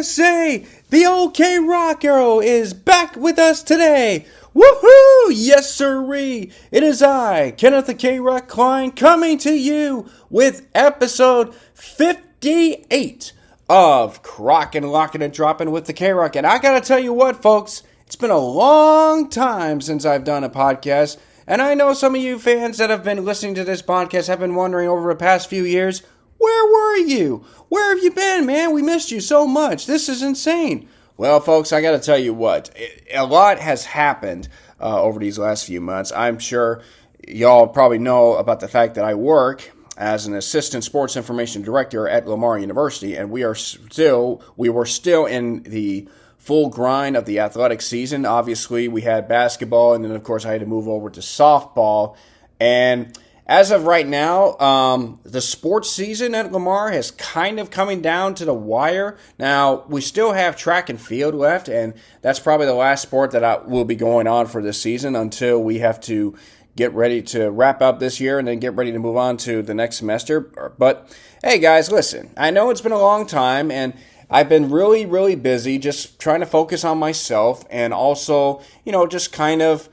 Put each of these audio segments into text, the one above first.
to say the old K-Rock arrow is back with us today. Woohoo! Yes, sirree! It is I, Kenneth the K-Rock Cline, coming to you with episode 58 of Krocking, Locking, and Dropping with the K-Rock. And I gotta tell you what, folks, it's been a long time since I've done a podcast. And I know some of you fans that have been listening to this podcast have been wondering over the past few years, where were you? Where have you been, man? We missed you so much. This is insane. Well, folks, I got to tell you what. A lot has happened over these last few months. I'm sure y'all probably know about the fact that I work as an assistant sports information director at Lamar University, and we were still in the full grind of the athletic season. Obviously, we had basketball, and then, of course, I had to move over to softball. And as of right now, the sports season at Lamar has kind of coming down to the wire. Now, we still have track and field left, and that's probably the last sport that will be going on for this season until we have to get ready to wrap up this year and then get ready to move on to the next semester. But, hey, guys, listen, I know it's been a long time, and I've been really, really busy just trying to focus on myself and also, just kind of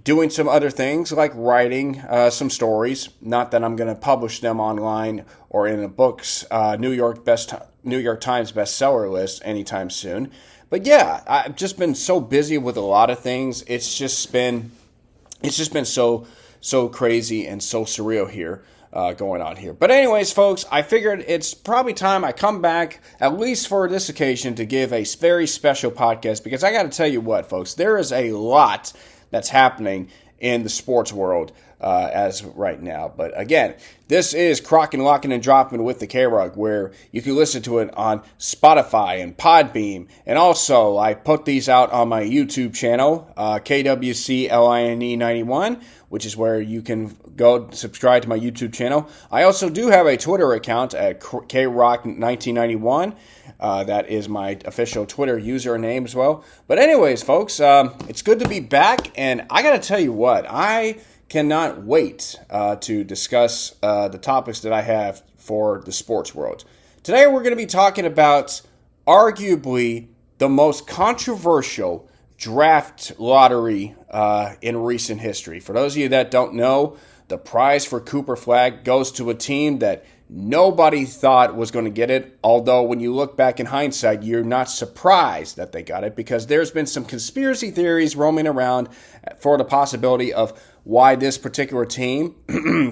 doing some other things like writing some stories. Not that I'm going to publish them online or in a book's New York Times bestseller list anytime soon. But yeah, I've just been so busy with a lot of things. It's just been so crazy and so surreal here going on here. But anyways, folks, I figured it's probably time I come back, at least for this occasion, to give a very special podcast, because I got to tell you what, folks, there is a lot that's happening in the sports world as right now. But again, this is Krocking, Locking, and Dropping with the K-Rug, where you can listen to it on Spotify and Podbeam. And also, I put these out on my YouTube channel, KWCLINE 91, which is where you can go subscribe to my YouTube channel. I also do have a Twitter account at KRock1991. That is my official Twitter username as well. But anyways, folks, it's good to be back, and I got to tell you what, I cannot wait to discuss the topics that I have for the sports world. Today we're going to be talking about arguably the most controversial draft lottery in recent history. For those of you that don't know, the prize for Cooper Flagg goes to a team that nobody thought was going to get it, although when you look back in hindsight, you're not surprised that they got it, because there's been some conspiracy theories roaming around for the possibility of why this particular team,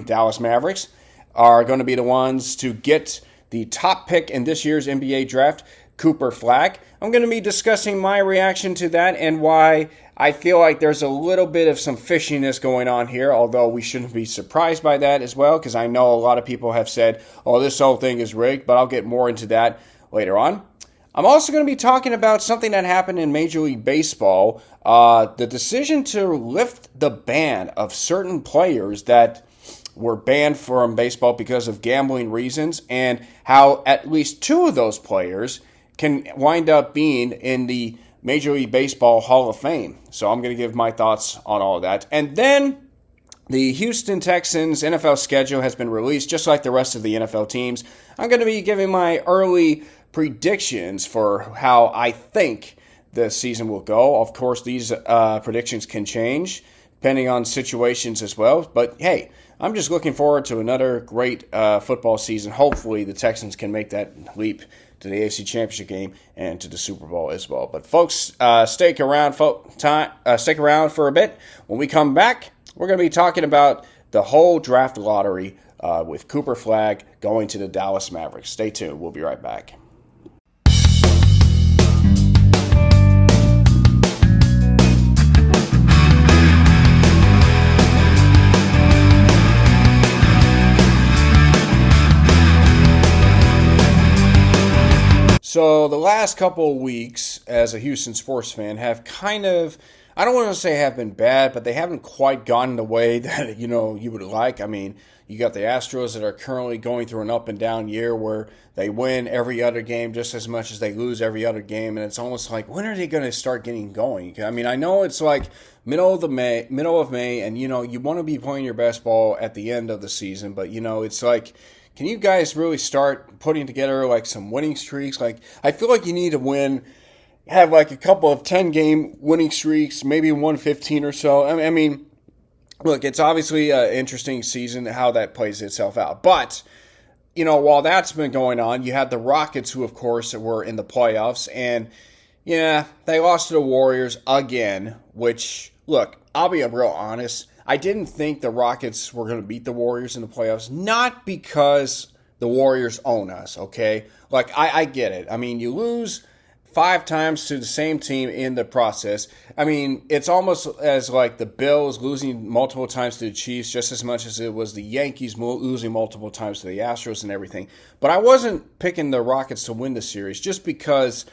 Dallas Mavericks, are going to be the ones to get the top pick in this year's NBA draft, Cooper Flagg. I'm going to be discussing my reaction to that and why I feel like there's a little bit of some fishiness going on here, although we shouldn't be surprised by that as well, because I know a lot of people have said, oh, this whole thing is rigged, but I'll get more into that later on. I'm also going to be talking about something that happened in Major League Baseball, the decision to lift the ban of certain players that were banned from baseball because of gambling reasons, and how at least two of those players can wind up being in the Major League Baseball Hall of Fame. So I'm going to give my thoughts on all of that. And then the Houston Texans NFL schedule has been released, just like the rest of the NFL teams. I'm going to be giving my early predictions for how I think the season will go. Of course, these predictions can change depending on situations as well. But hey, I'm just looking forward to another great football season. Hopefully the Texans can make that leap to the AFC Championship game and to the Super Bowl as well. But folks, stick around for a bit. When we come back, we're going to be talking about the whole draft lottery with Cooper Flagg going to the Dallas Mavericks. Stay tuned. We'll be right back. So the last couple of weeks as a Houston sports fan have kind of, I don't want to say have been bad, but they haven't quite gone the way that, you would like. I mean, you got the Astros that are currently going through an up and down year where they win every other game just as much as they lose every other game. And it's almost like, when are they going to start getting going? I mean, I know it's like middle of May, and, you want to be playing your best ball at the end of the season, but, it's like, can you guys really start putting together like some winning streaks? Like, I feel like you need to have like a couple of 10-game winning streaks, maybe 115 or so. I mean, look, it's obviously an interesting season how that plays itself out. But, while that's been going on, you had the Rockets, who, of course, were in the playoffs. And, yeah, they lost to the Warriors again, which, look, I'll be real honest. I didn't think the Rockets were going to beat the Warriors in the playoffs, not because the Warriors own us, okay? Like, I get it. I mean, you lose 5 times to the same team in the process. I mean, it's almost as like the Bills losing multiple times to the Chiefs just as much as it was the Yankees losing multiple times to the Astros and everything. But I wasn't picking the Rockets to win the series just because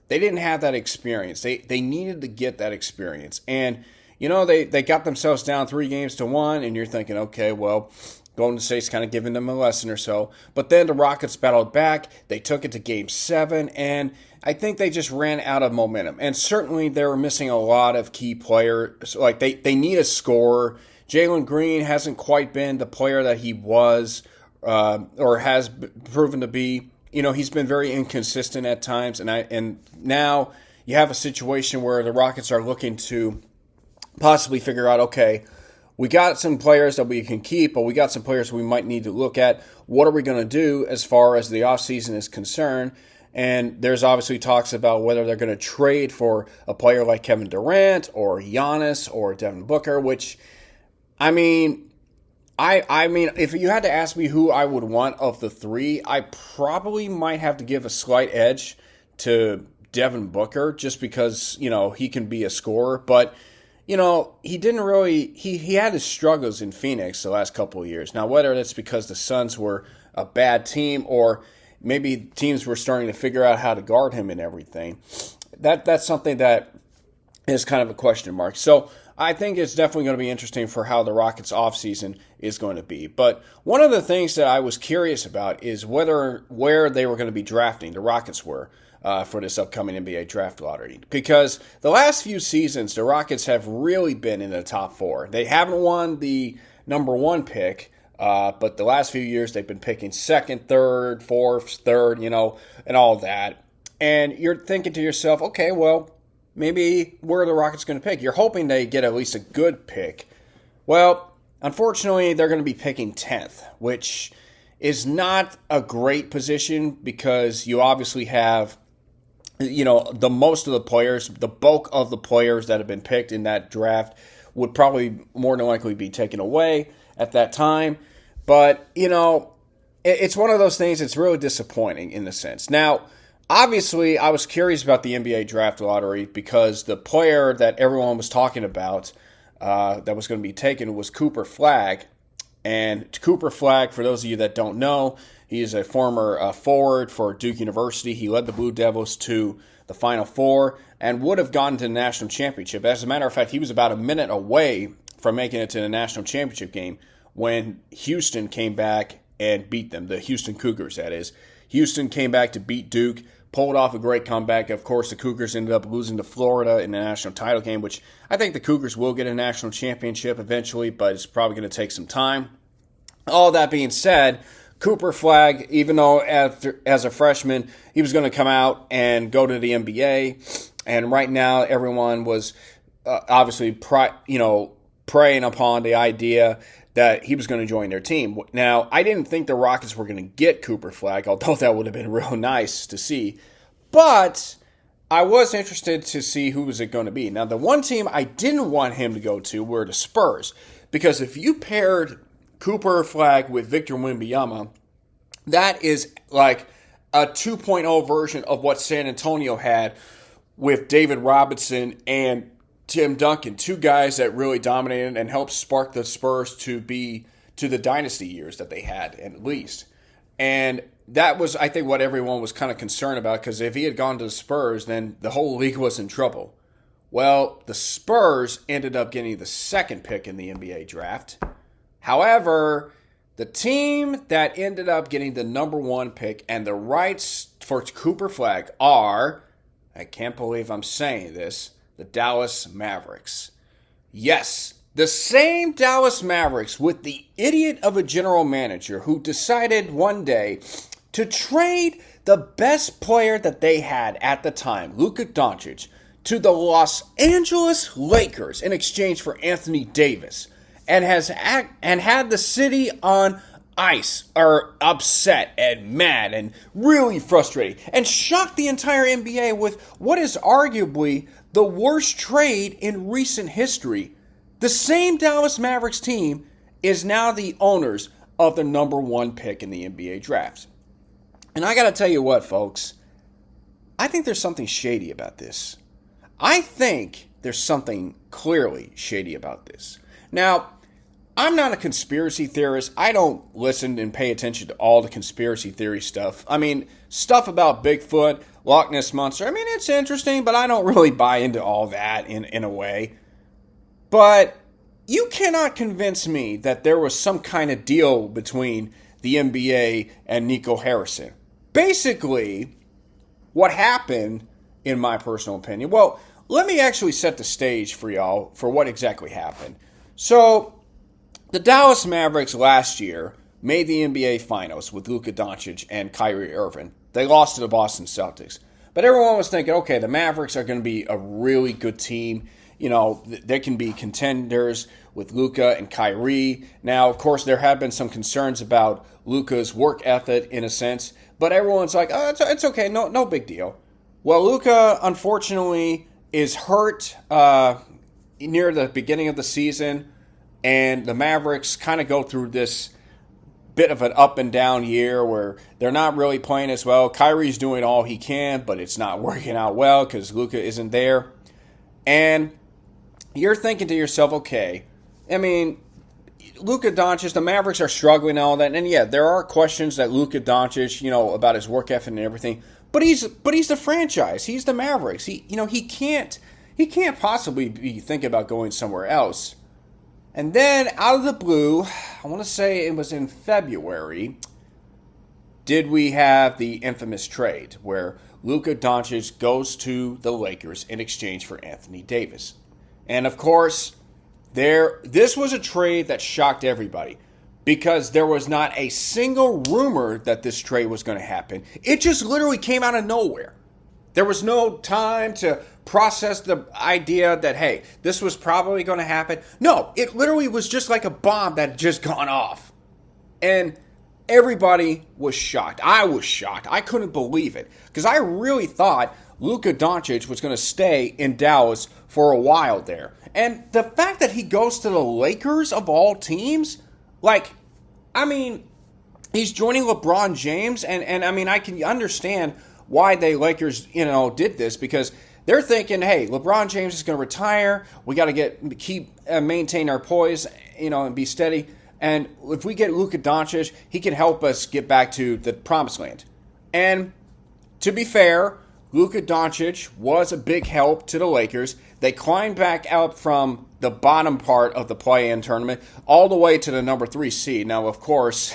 they didn't have that experience. They needed to get that experience. And, they got themselves down 3-1, and you're thinking, okay, well, Golden State's kind of giving them a lesson or so. But then the Rockets battled back. They took it to Game 7, and I think they just ran out of momentum. And certainly they were missing a lot of key players. Like, they need a scorer. Jalen Green hasn't quite been the player that he was or has proven to be. He's been very inconsistent at times. And now you have a situation where the Rockets are looking to possibly figure out, okay, we got some players that we can keep, but we got some players we might need to look at. What are we going to do as far as the offseason is concerned? And there's obviously talks about whether they're going to trade for a player like Kevin Durant or Giannis or Devin Booker, which, I mean, if you had to ask me who I would want of the 3, I probably might have to give a slight edge to Devin Booker just because, he can be a scorer. But he didn't really, he had his struggles in Phoenix the last couple of years. Now, whether that's because the Suns were a bad team or maybe teams were starting to figure out how to guard him and everything, that's something that is kind of a question mark. So I think it's definitely going to be interesting for how the Rockets offseason is going to be. But one of the things that I was curious about is where they were going to be drafting, the Rockets were, for this upcoming NBA draft lottery. Because the last few seasons, the Rockets have really been in the top 4. They haven't won the number 1 pick, but the last few years they've been picking 2nd, 3rd, 4th, 3rd, and all that. And you're thinking to yourself, okay, well, maybe where are the Rockets going to pick? You're hoping they get at least a good pick. Well, unfortunately, they're going to be picking 10th, which is not a great position because you obviously have the most of the players, the bulk of the players that have been picked in that draft would probably more than likely be taken away at that time. But, it's one of those things that's really disappointing in a sense. Now, obviously, I was curious about the NBA draft lottery because the player that everyone was talking about that was going to be taken was Cooper Flagg. And Cooper Flagg, for those of you that don't know, he is a former forward for Duke University. He led the Blue Devils to the Final Four and would have gone to the national championship. As a matter of fact, he was about a minute away from making it to the national championship game when Houston came back and beat them, the Houston Cougars, that is. Houston came back to beat Duke, pulled off a great comeback. Of course, the Cougars ended up losing to Florida in the national title game, which I think the Cougars will get a national championship eventually, but it's probably going to take some time. All that being said, Cooper Flagg, even though as a freshman, he was going to come out and go to the NBA, and right now everyone was obviously preying upon the idea that he was going to join their team. Now, I didn't think the Rockets were going to get Cooper Flagg, although that would have been real nice to see. But I was interested to see who was it going to be. Now, the one team I didn't want him to go to were the Spurs, because if you paired Cooper Flagg with Victor Wembanyama, that is like a 2.0 version of what San Antonio had with David Robinson and Tim Duncan, 2 guys that really dominated and helped spark the Spurs to the dynasty years that they had, at least. And that was, I think, what everyone was kind of concerned about, because if he had gone to the Spurs, then the whole league was in trouble. Well, the Spurs ended up getting the 2nd pick in the NBA draft. However, the team that ended up getting the number 1 pick and the rights for Cooper Flagg are, I can't believe I'm saying this, the Dallas Mavericks. Yes, The same Dallas Mavericks with the idiot of a general manager who decided one day to trade the best player that they had at the time, Luka Doncic, to the Los Angeles Lakers in exchange for Anthony Davis, and had the city on ice, or upset and mad and really frustrated, and shocked the entire NBA with what is arguably the worst trade in recent history. The same Dallas Mavericks team is now the owners of the number one pick in the NBA draft. And I got to tell you what, folks, I think there's something shady about this. I think there's something clearly shady about this. Now, I'm not a conspiracy theorist. I don't listen and pay attention to all the conspiracy theory stuff. I mean, stuff about Bigfoot, Loch Ness Monster, I mean, it's interesting, but I don't really buy into all that in a way. But you cannot convince me that there was some kind of deal between the NBA and Nico Harrison. Basically, what happened, in my personal opinion, well, let me actually set the stage for y'all for what exactly happened. So, the Dallas Mavericks last year made the NBA Finals with Luka Doncic and Kyrie Irving. They lost to the Boston Celtics. But everyone was thinking, okay, the Mavericks are going to be a really good team. You know, they can be contenders with Luka and Kyrie. Now, of course, there have been some concerns about Luka's work ethic in a sense, but everyone's like, oh, it's okay, no big deal. Well, Luka, unfortunately, is hurt near the beginning of the season, and the Mavericks kind of go through this bit of an up and down year where they're not really playing as well. Kyrie's doing all he can, but it's not working out well because Luka isn't there. And you're thinking to yourself, okay, I mean, Luka Doncic, the Mavericks are struggling and all that, and yeah, there are questions that Luka Doncic, you know, about his work ethic and everything, but he's the franchise, he's the Mavericks, he can't possibly be thinking about going somewhere else. And then out of the blue, I want to say it was in February, did we have the infamous trade where Luka Doncic goes to the Lakers in exchange for Anthony Davis. And of course, this was a trade that shocked everybody because there was not a single rumor that this trade was going to happen. It just literally came out of nowhere. There was no time to process the idea that, hey, this was probably going to happen. No, it literally was just like a bomb that had just gone off. And everybody was shocked. I was shocked. I couldn't believe it because I really thought Luka Doncic was going to stay in Dallas for a while there. And the fact that he goes to the Lakers of all teams, like, I mean, he's joining LeBron James, and I mean, I can understand why the Lakers, you know, did this because they're thinking, hey, LeBron James is going to retire. We got to maintain our poise, you know, and be steady. And if we get Luka Doncic, he can help us get back to the promised land. And to be fair, Luka Doncic was a big help to the Lakers. They climbed back out from the bottom part of the play-in tournament all the way to the number 3 seed. Now, of course,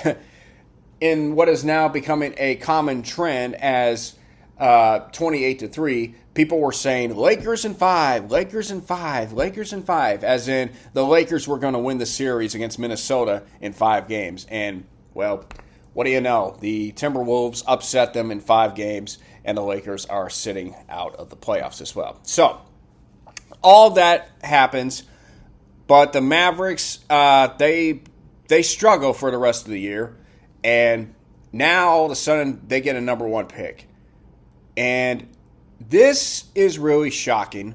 in what is now becoming a common trend as 28-3, people were saying Lakers in 5, Lakers in 5, Lakers in 5, as in the Lakers were going to win the series against Minnesota in 5 games. And, well, what do you know? The Timberwolves upset them in 5 games, and the Lakers are sitting out of the playoffs as well. So, all that happens, but the Mavericks, they struggle for the rest of the year, and now all of a sudden they get a number 1 pick. And this is really shocking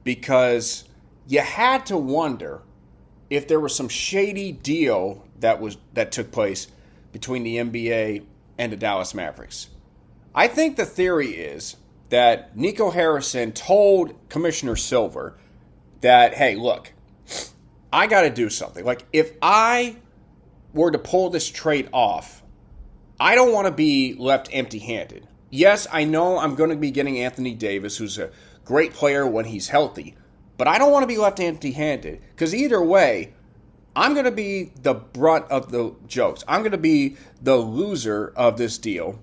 because you had to wonder if there was some shady deal that took place between the NBA and the Dallas Mavericks. I think the theory is that Nico Harrison told Commissioner Silver that, hey, look, I got to do something. Like, if I were to pull this trade off, I don't want to be left empty-handed. Yes, I know I'm going to be getting Anthony Davis, who's a great player when he's healthy, but I don't want to be left empty-handed because either way, I'm going to be the brunt of the jokes. I'm going to be the loser of this deal.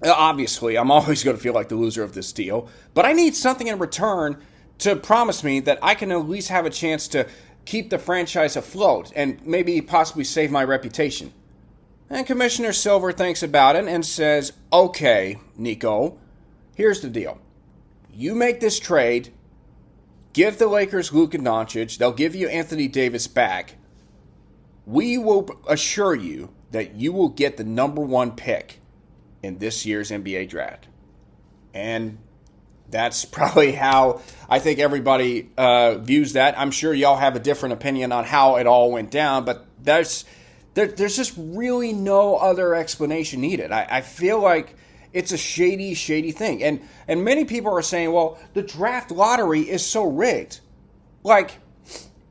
Obviously, I'm always going to feel like the loser of this deal, but I need something in return to promise me that I can at least have a chance to keep the franchise afloat and maybe possibly save my reputation. And Commissioner Silver thinks about it and says, okay, Nico, here's the deal. You make this trade, give the Lakers Luka Doncic, they'll give you Anthony Davis back. We will assure you that you will get the number 1 pick in this year's NBA draft. And that's probably how I think everybody views that. I'm sure y'all have a different opinion on how it all went down, but there's just really no other explanation needed. I feel like it's a shady thing. And many people are saying, well, the draft lottery is so rigged. Like,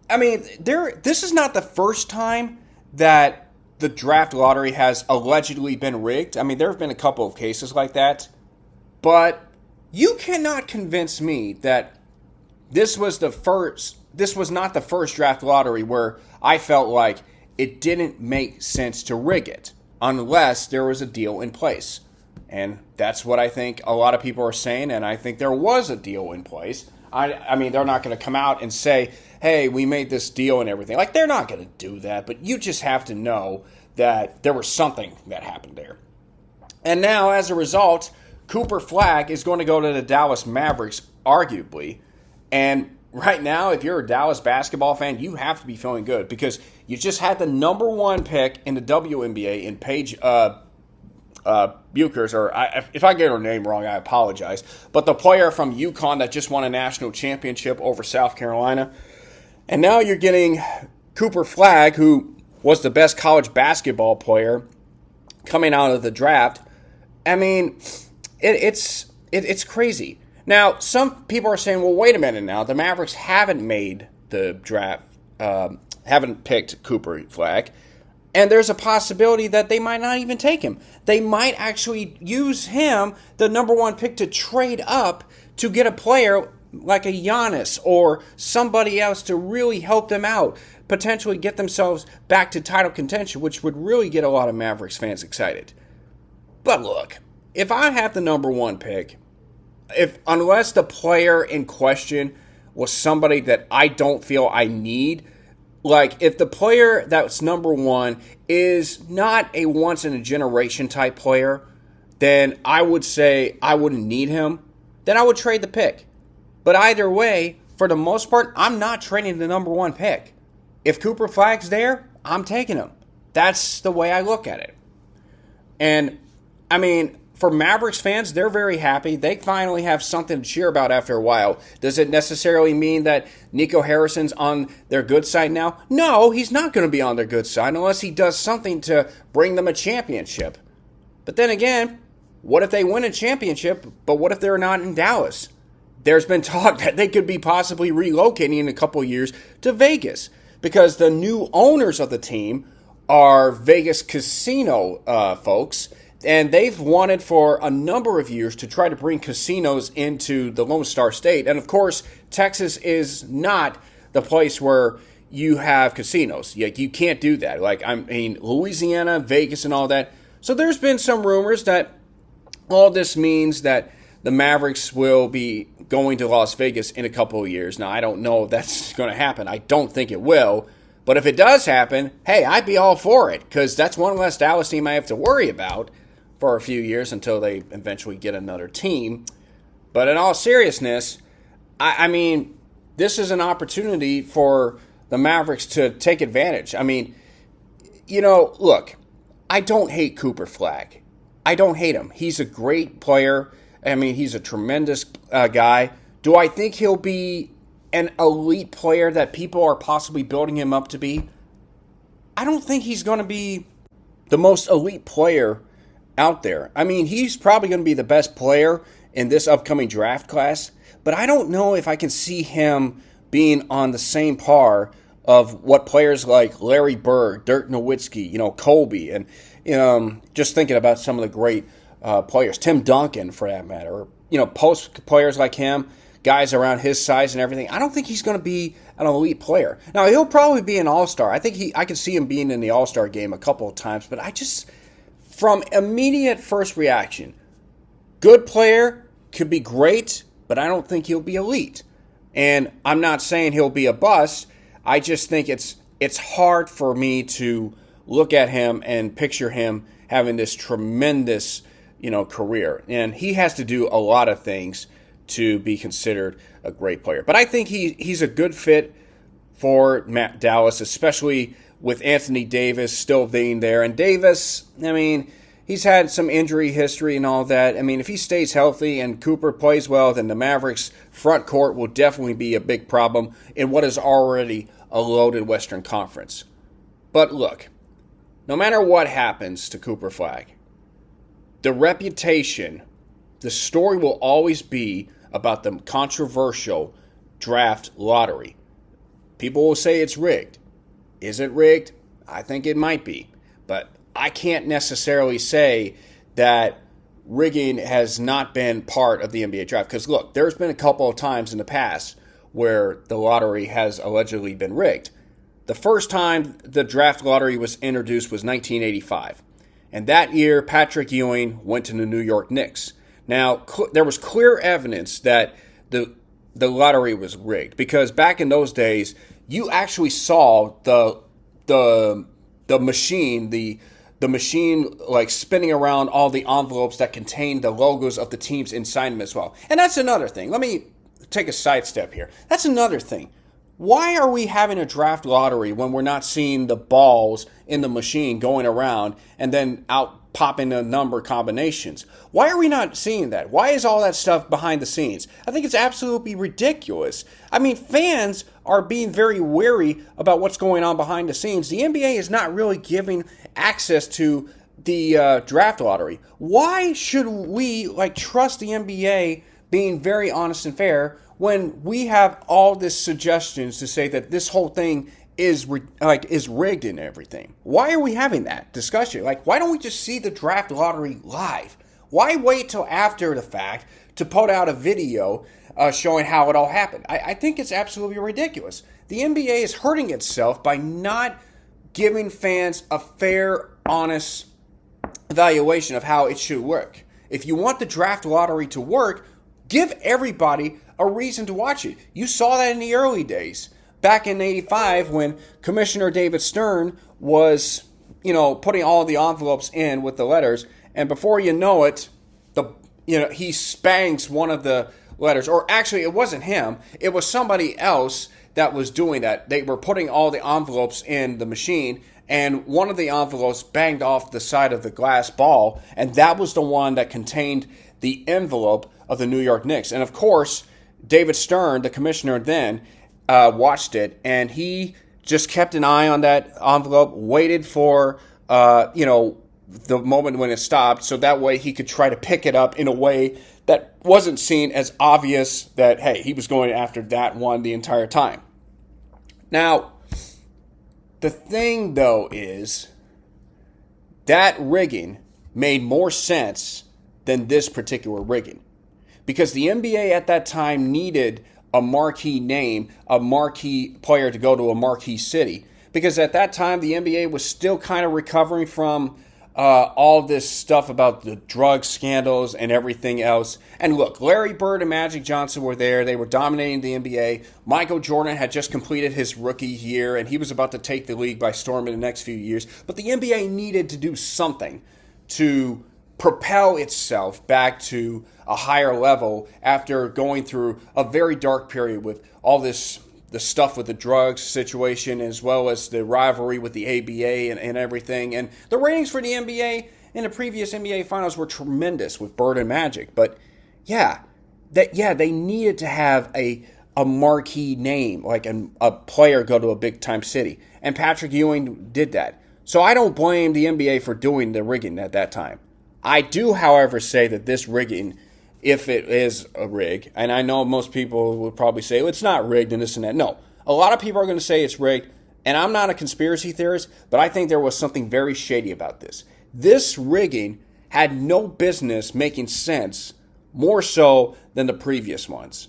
I mean, this is not the first time that the draft lottery has allegedly been rigged. I mean, there have been a couple of cases like that. But you cannot convince me that this was not the first draft lottery where I felt like it didn't make sense to rig it unless there was a deal in place. And that's what I think a lot of people are saying, and I think there was a deal in place. I mean, they're not going to come out and say, hey, we made this deal and everything. Like, they're not going to do that, but you just have to know that there was something that happened there. And now, as a result, Cooper Flag is going to go to the Dallas Mavericks, arguably. And right now, if you're a Dallas basketball fan, you have to be feeling good because you just had the number 1 pick in the WNBA in Paige Buchers, or if I get her name wrong, I apologize. But the player from UConn that just won a national championship over South Carolina. And now you're getting Cooper Flag, who was the best college basketball player coming out of the draft. I mean, it's crazy. Now, some people are saying, well, wait a minute now. The Mavericks haven't made the draft, haven't picked Cooper Flag. And there's a possibility that they might not even take him. They might actually use him, the number 1 pick, to trade up to get a player like a Giannis or somebody else to really help them out, potentially get themselves back to title contention, which would really get a lot of Mavericks fans excited. But look, if I have the number 1 pick, unless the player in question was somebody that I don't feel I need, like if the player that's number 1 is not a once-in-a-generation type player, then I would say I wouldn't need him. Then I would trade the pick. But either way, for the most part, I'm not trading the number 1 pick. If Cooper Flag's there, I'm taking him. That's the way I look at it. And, I mean, for Mavericks fans, they're very happy. They finally have something to cheer about after a while. Does it necessarily mean that Nico Harrison's on their good side now? No, he's not going to be on their good side unless he does something to bring them a championship. But then again, what if they win a championship, but what if they're not in Dallas? There's been talk that they could be possibly relocating in a couple of years to Vegas because the new owners of the team are Vegas casino folks. And they've wanted for a number of years to try to bring casinos into the Lone Star State. And, of course, Texas is not the place where you have casinos. You can't do that. Like, I mean, Louisiana, Vegas, and all that. So there's been some rumors that all this means that the Mavericks will be going to Las Vegas in a couple of years. Now, I don't know if that's going to happen. I don't think it will. But if it does happen, hey, I'd be all for it because that's one less Dallas team I have to worry about for a few years until they eventually get another team. But in all seriousness, I mean, this is an opportunity for the Mavericks to take advantage. I mean, look, I don't hate Cooper Flag. I don't hate him. He's a great player. I mean, he's a tremendous guy. Do I think he'll be an elite player that people are possibly building him up to be? I don't think he's going to be the most elite player out there. I mean, he's probably going to be the best player in this upcoming draft class, but I don't know if I can see him being on the same par of what players like Larry Bird, Dirk Nowitzki, Kobe, and just thinking about some of the great players, Tim Duncan for that matter, post players like him, guys around his size and everything. I don't think he's going to be an elite player. Now, he'll probably be an all-star. I can see him being in the all-star game a couple of times, but from immediate first reaction, good player, could be great, but I don't think he'll be elite. And I'm not saying he'll be a bust. I just think it's hard for me to look at him and picture him having this tremendous, career. And he has to do a lot of things to be considered a great player. But I think he's a good fit for Dallas, especially with Anthony Davis still being there. And Davis, he's had some injury history and all that. If he stays healthy and Cooper plays well, then the Mavericks front court will definitely be a big problem in what is already a loaded Western Conference. But look, no matter what happens to Cooper Flag, the reputation, the story will always be about the controversial draft lottery. People will say it's rigged. Is it rigged? I think it might be. But I can't necessarily say that rigging has not been part of the NBA draft. Because look, there's been a couple of times in the past where the lottery has allegedly been rigged. The first time the draft lottery was introduced was 1985. And that year, Patrick Ewing went to the New York Knicks. Now, there was clear evidence that the lottery was rigged. Because back in those days, you actually saw the machine, the machine like spinning around all the envelopes that contained the logos of the teams inside them as well. And that's another thing. Let me take a sidestep here. That's another thing. Why are we having a draft lottery when we're not seeing the balls in the machine going around and then out popping the number combinations? Why are we not seeing that? Why is all that stuff behind the scenes? I think it's absolutely ridiculous. Fans are being very wary about what's going on behind the scenes. The NBA is not really giving access to the draft lottery. Why should we trust the NBA being very honest and fair when we have all these suggestions to say that this whole thing is rigged and everything? Why are we having that discussion? Why don't we just see the draft lottery live? Why wait till after the fact to put out a video showing how it all happened? I think it's absolutely ridiculous. The NBA is hurting itself by not giving fans a fair, honest evaluation of how it should work. If you want the draft lottery to work, give everybody a reason to watch it. You saw that in the early days. Back in '85 when Commissioner David Stern was, putting all the envelopes in with the letters, and before you know it, he spanks one of the letters. Or actually, it wasn't him. It was somebody else that was doing that. They were putting all the envelopes in the machine, and one of the envelopes banged off the side of the glass ball, and that was the one that contained the envelope of the New York Knicks. And of course, David Stern, the commissioner then, watched it, and he just kept an eye on that envelope, waited for, the moment when it stopped, so that way he could try to pick it up in a way that wasn't seen as obvious that, hey, he was going after that one the entire time. Now, the thing, though, is that rigging made more sense than this particular rigging. Because the NBA at that time needed a marquee name, a marquee player to go to a marquee city. Because at that time, the NBA was still kind of recovering from all this stuff about the drug scandals and everything else. And look, Larry Bird and Magic Johnson were there. They were dominating the NBA. Michael Jordan had just completed his rookie year, and he was about to take the league by storm in the next few years. But the NBA needed to do something to propel itself back to a higher level after going through a very dark period with all this the stuff with the drugs situation, as well as the rivalry with the ABA and everything. And the ratings for the NBA in the previous NBA finals were tremendous with Bird and Magic. But they needed to have a marquee name, like a player go to a big time city. And Patrick Ewing did that. So I don't blame the NBA for doing the rigging at that time. I do, however, say that this rigging, if it is a rig, and I know most people would probably say, well, it's not rigged and this and that. No, a lot of people are going to say it's rigged, and I'm not a conspiracy theorist, but I think there was something very shady about this. This rigging had no business making sense, more so than the previous ones.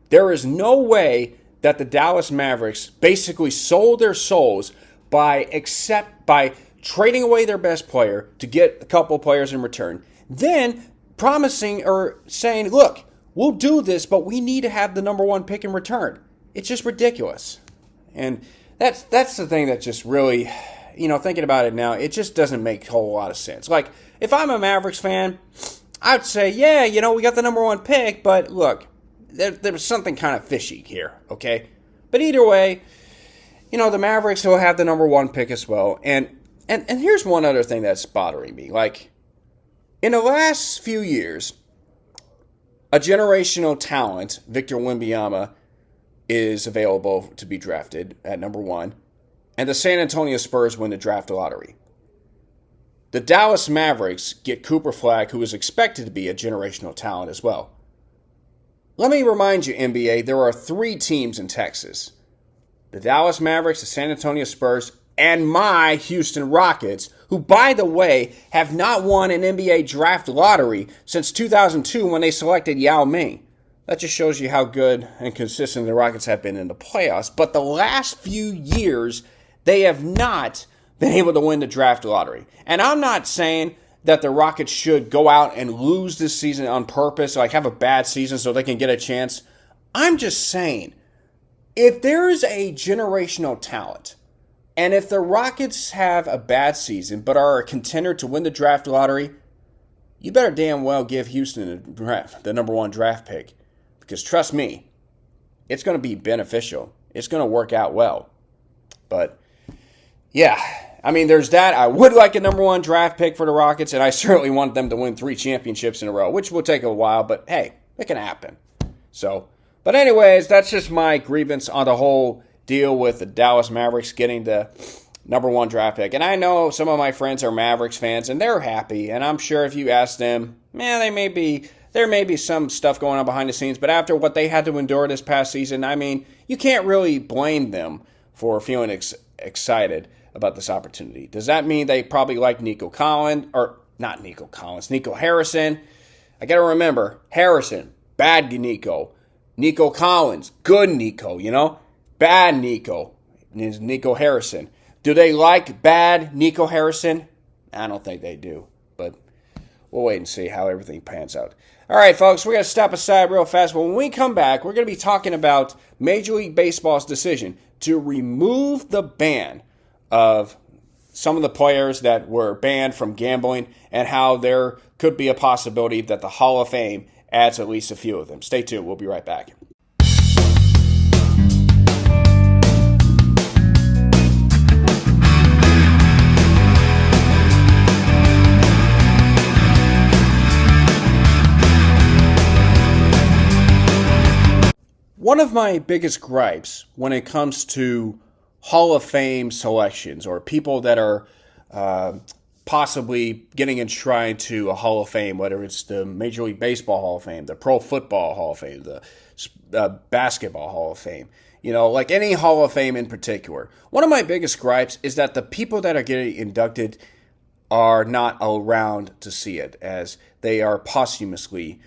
There is no way that the Dallas Mavericks basically sold their souls by trading away their best player to get a couple players in return, then promising or saying, look, we'll do this, but we need to have the number one pick in return. It's just ridiculous. And that's the thing that just really, thinking about it now, it just doesn't make a whole lot of sense. Like, if I'm a Mavericks fan, I'd say, yeah, we got the number one pick, but look, there's something kind of fishy here, okay? But either way, the Mavericks will have the number one pick as well. And here's one other thing that's bothering me. Like, in the last few years, a generational talent, Victor Wembanyama, is available to be drafted at number one, and the San Antonio Spurs win the draft lottery. The Dallas Mavericks get Cooper Flag, who is expected to be a generational talent as well. Let me remind you, NBA, there are 3 teams in Texas. The Dallas Mavericks, the San Antonio Spurs, and my Houston Rockets, who, by the way, have not won an NBA draft lottery since 2002 when they selected Yao Ming. That just shows you how good and consistent the Rockets have been in the playoffs. But the last few years, they have not been able to win the draft lottery. And I'm not saying that the Rockets should go out and lose this season on purpose, like have a bad season so they can get a chance. I'm just saying, if there is a generational talent, and if the Rockets have a bad season but are a contender to win the draft lottery, you better damn well give Houston the number one draft pick. Because trust me, it's going to be beneficial. It's going to work out well. But, yeah, I mean, there's that. I would like a number one draft pick for the Rockets, and I certainly want them to win 3 championships in a row, which will take a while, but hey, it can happen. But anyways, that's just my grievance on the whole deal with the Dallas Mavericks getting the number one draft pick. And I know some of my friends are Mavericks fans, and they're happy, and I'm sure if you ask them, there may be some stuff going on behind the scenes, but after what they had to endure this past season, I mean, you can't really blame them for feeling excited about this opportunity. Does that mean they probably like Nico Harrison? I got to remember, Harrison, bad Nico. Nico Collins, good Nico, Bad Nico is Nico Harrison. Do they like bad Nico Harrison? I don't think they do, but we'll wait and see how everything pans out. All right, folks, we're going to step aside real fast. When we come back, we're going to be talking about Major League Baseball's decision to remove the ban of some of the players that were banned from gambling and how there could be a possibility that the Hall of Fame adds at least a few of them. Stay tuned. We'll be right back. One of my biggest gripes when it comes to Hall of Fame selections or people that are possibly getting enshrined to a Hall of Fame, whether it's the Major League Baseball Hall of Fame, the Pro Football Hall of Fame, the Basketball Hall of Fame, like any Hall of Fame in particular. One of my biggest gripes is that the people that are getting inducted are not around to see it, as they are posthumously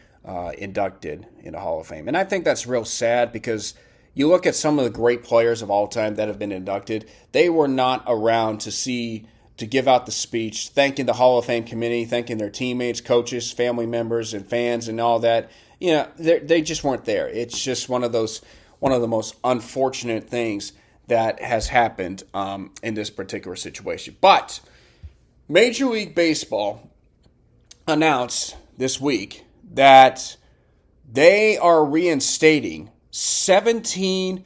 inducted in the Hall of Fame. And I think that's real sad because you look at some of the great players of all time that have been inducted, they were not around to give out the speech, thanking the Hall of Fame committee, thanking their teammates, coaches, family members, and fans and all that. They just weren't there. It's just one of the most unfortunate things that has happened in this particular situation. But Major League Baseball announced this week that they are reinstating 17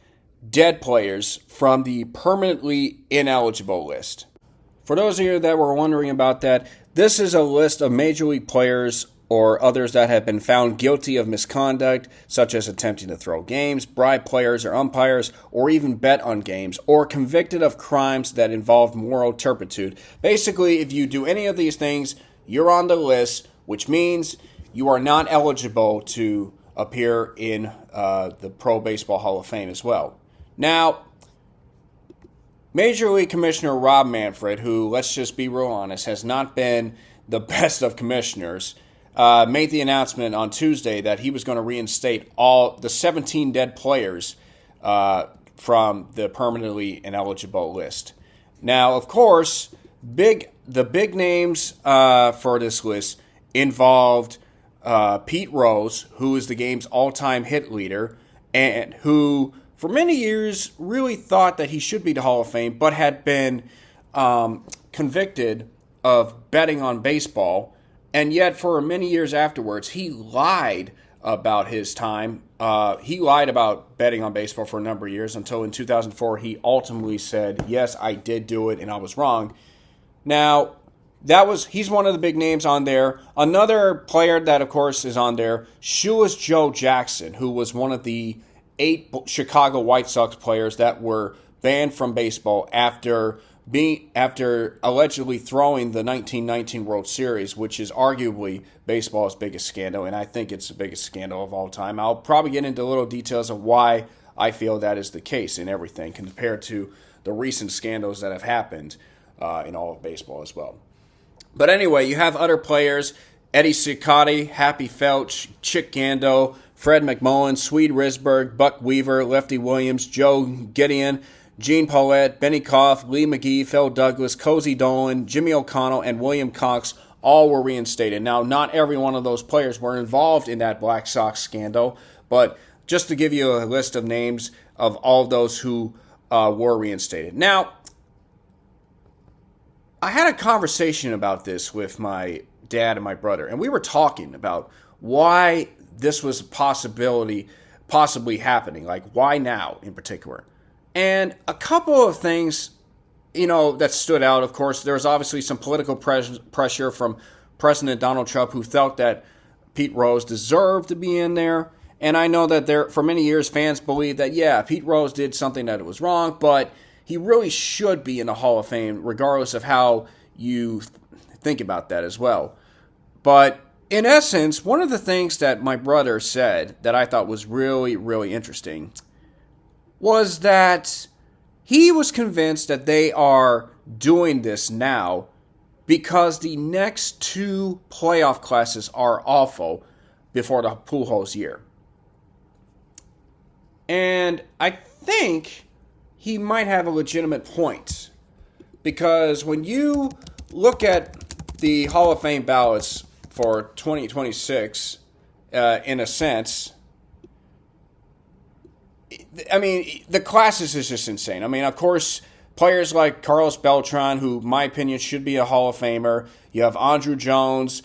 dead players from the permanently ineligible list. For those of you that were wondering about that, this is a list of Major League players or others that have been found guilty of misconduct, such as attempting to throw games, bribe players or umpires, or even bet on games, or convicted of crimes that involve moral turpitude. Basically, if you do any of these things, you're on the list, which means you are not eligible to appear in the Pro Baseball Hall of Fame as well. Now, Major League Commissioner Rob Manfred, who, let's just be real honest, has not been the best of commissioners, made the announcement on Tuesday that he was going to reinstate all the 17 dead players from the permanently ineligible list. Now, of course, the big names for this list involved Pete Rose, who is the game's all-time hit leader, and who for many years really thought that he should be to Hall of Fame, but had been convicted of betting on baseball. And yet, for many years afterwards, he lied about his time. He lied about betting on baseball for a number of years until in 2004 he ultimately said, yes, I did do it and I was wrong. Now, he's one of the big names on there. Another player that, of course, is on there, Shoeless Joe Jackson, who was one of the 8 Chicago White Sox players that were banned from baseball after allegedly throwing the 1919 World Series, which is arguably baseball's biggest scandal, and I think it's the biggest scandal of all time. I'll probably get into little details of why I feel that is the case in everything compared to the recent scandals that have happened in all of baseball as well. But anyway, you have other players, Eddie Cicotte, Happy Felch, Chick Gando, Fred McMullen, Swede Risberg, Buck Weaver, Lefty Williams, Joe Gideon, Gene Paulette, Benny Koff, Lee McGee, Phil Douglas, Cozy Dolan, Jimmy O'Connell, and William Cox all were reinstated. Now, not every one of those players were involved in that Black Sox scandal, but just to give you a list of names of all of those who were reinstated. Now, I had a conversation about this with my dad and my brother, and we were talking about why this was possibly happening, like why now in particular. And a couple of things, that stood out. Of course, there was obviously some political pressure from President Donald Trump, who felt that Pete Rose deserved to be in there. And I know that for many years, fans believed that, yeah, Pete Rose did something that was wrong, but he really should be in the Hall of Fame, regardless of how you think about that as well. But in essence, one of the things that my brother said that I thought was really, really interesting was that he was convinced that they are doing this now because the next 2 playoff classes are awful before the Pujols year. And I think he might have a legitimate point, because when you look at the Hall of Fame ballots for 2026, in a sense, I mean, the classes is just insane. I mean, of course, players like Carlos Beltran, who, in my opinion, should be a Hall of Famer. You have Andrew Jones,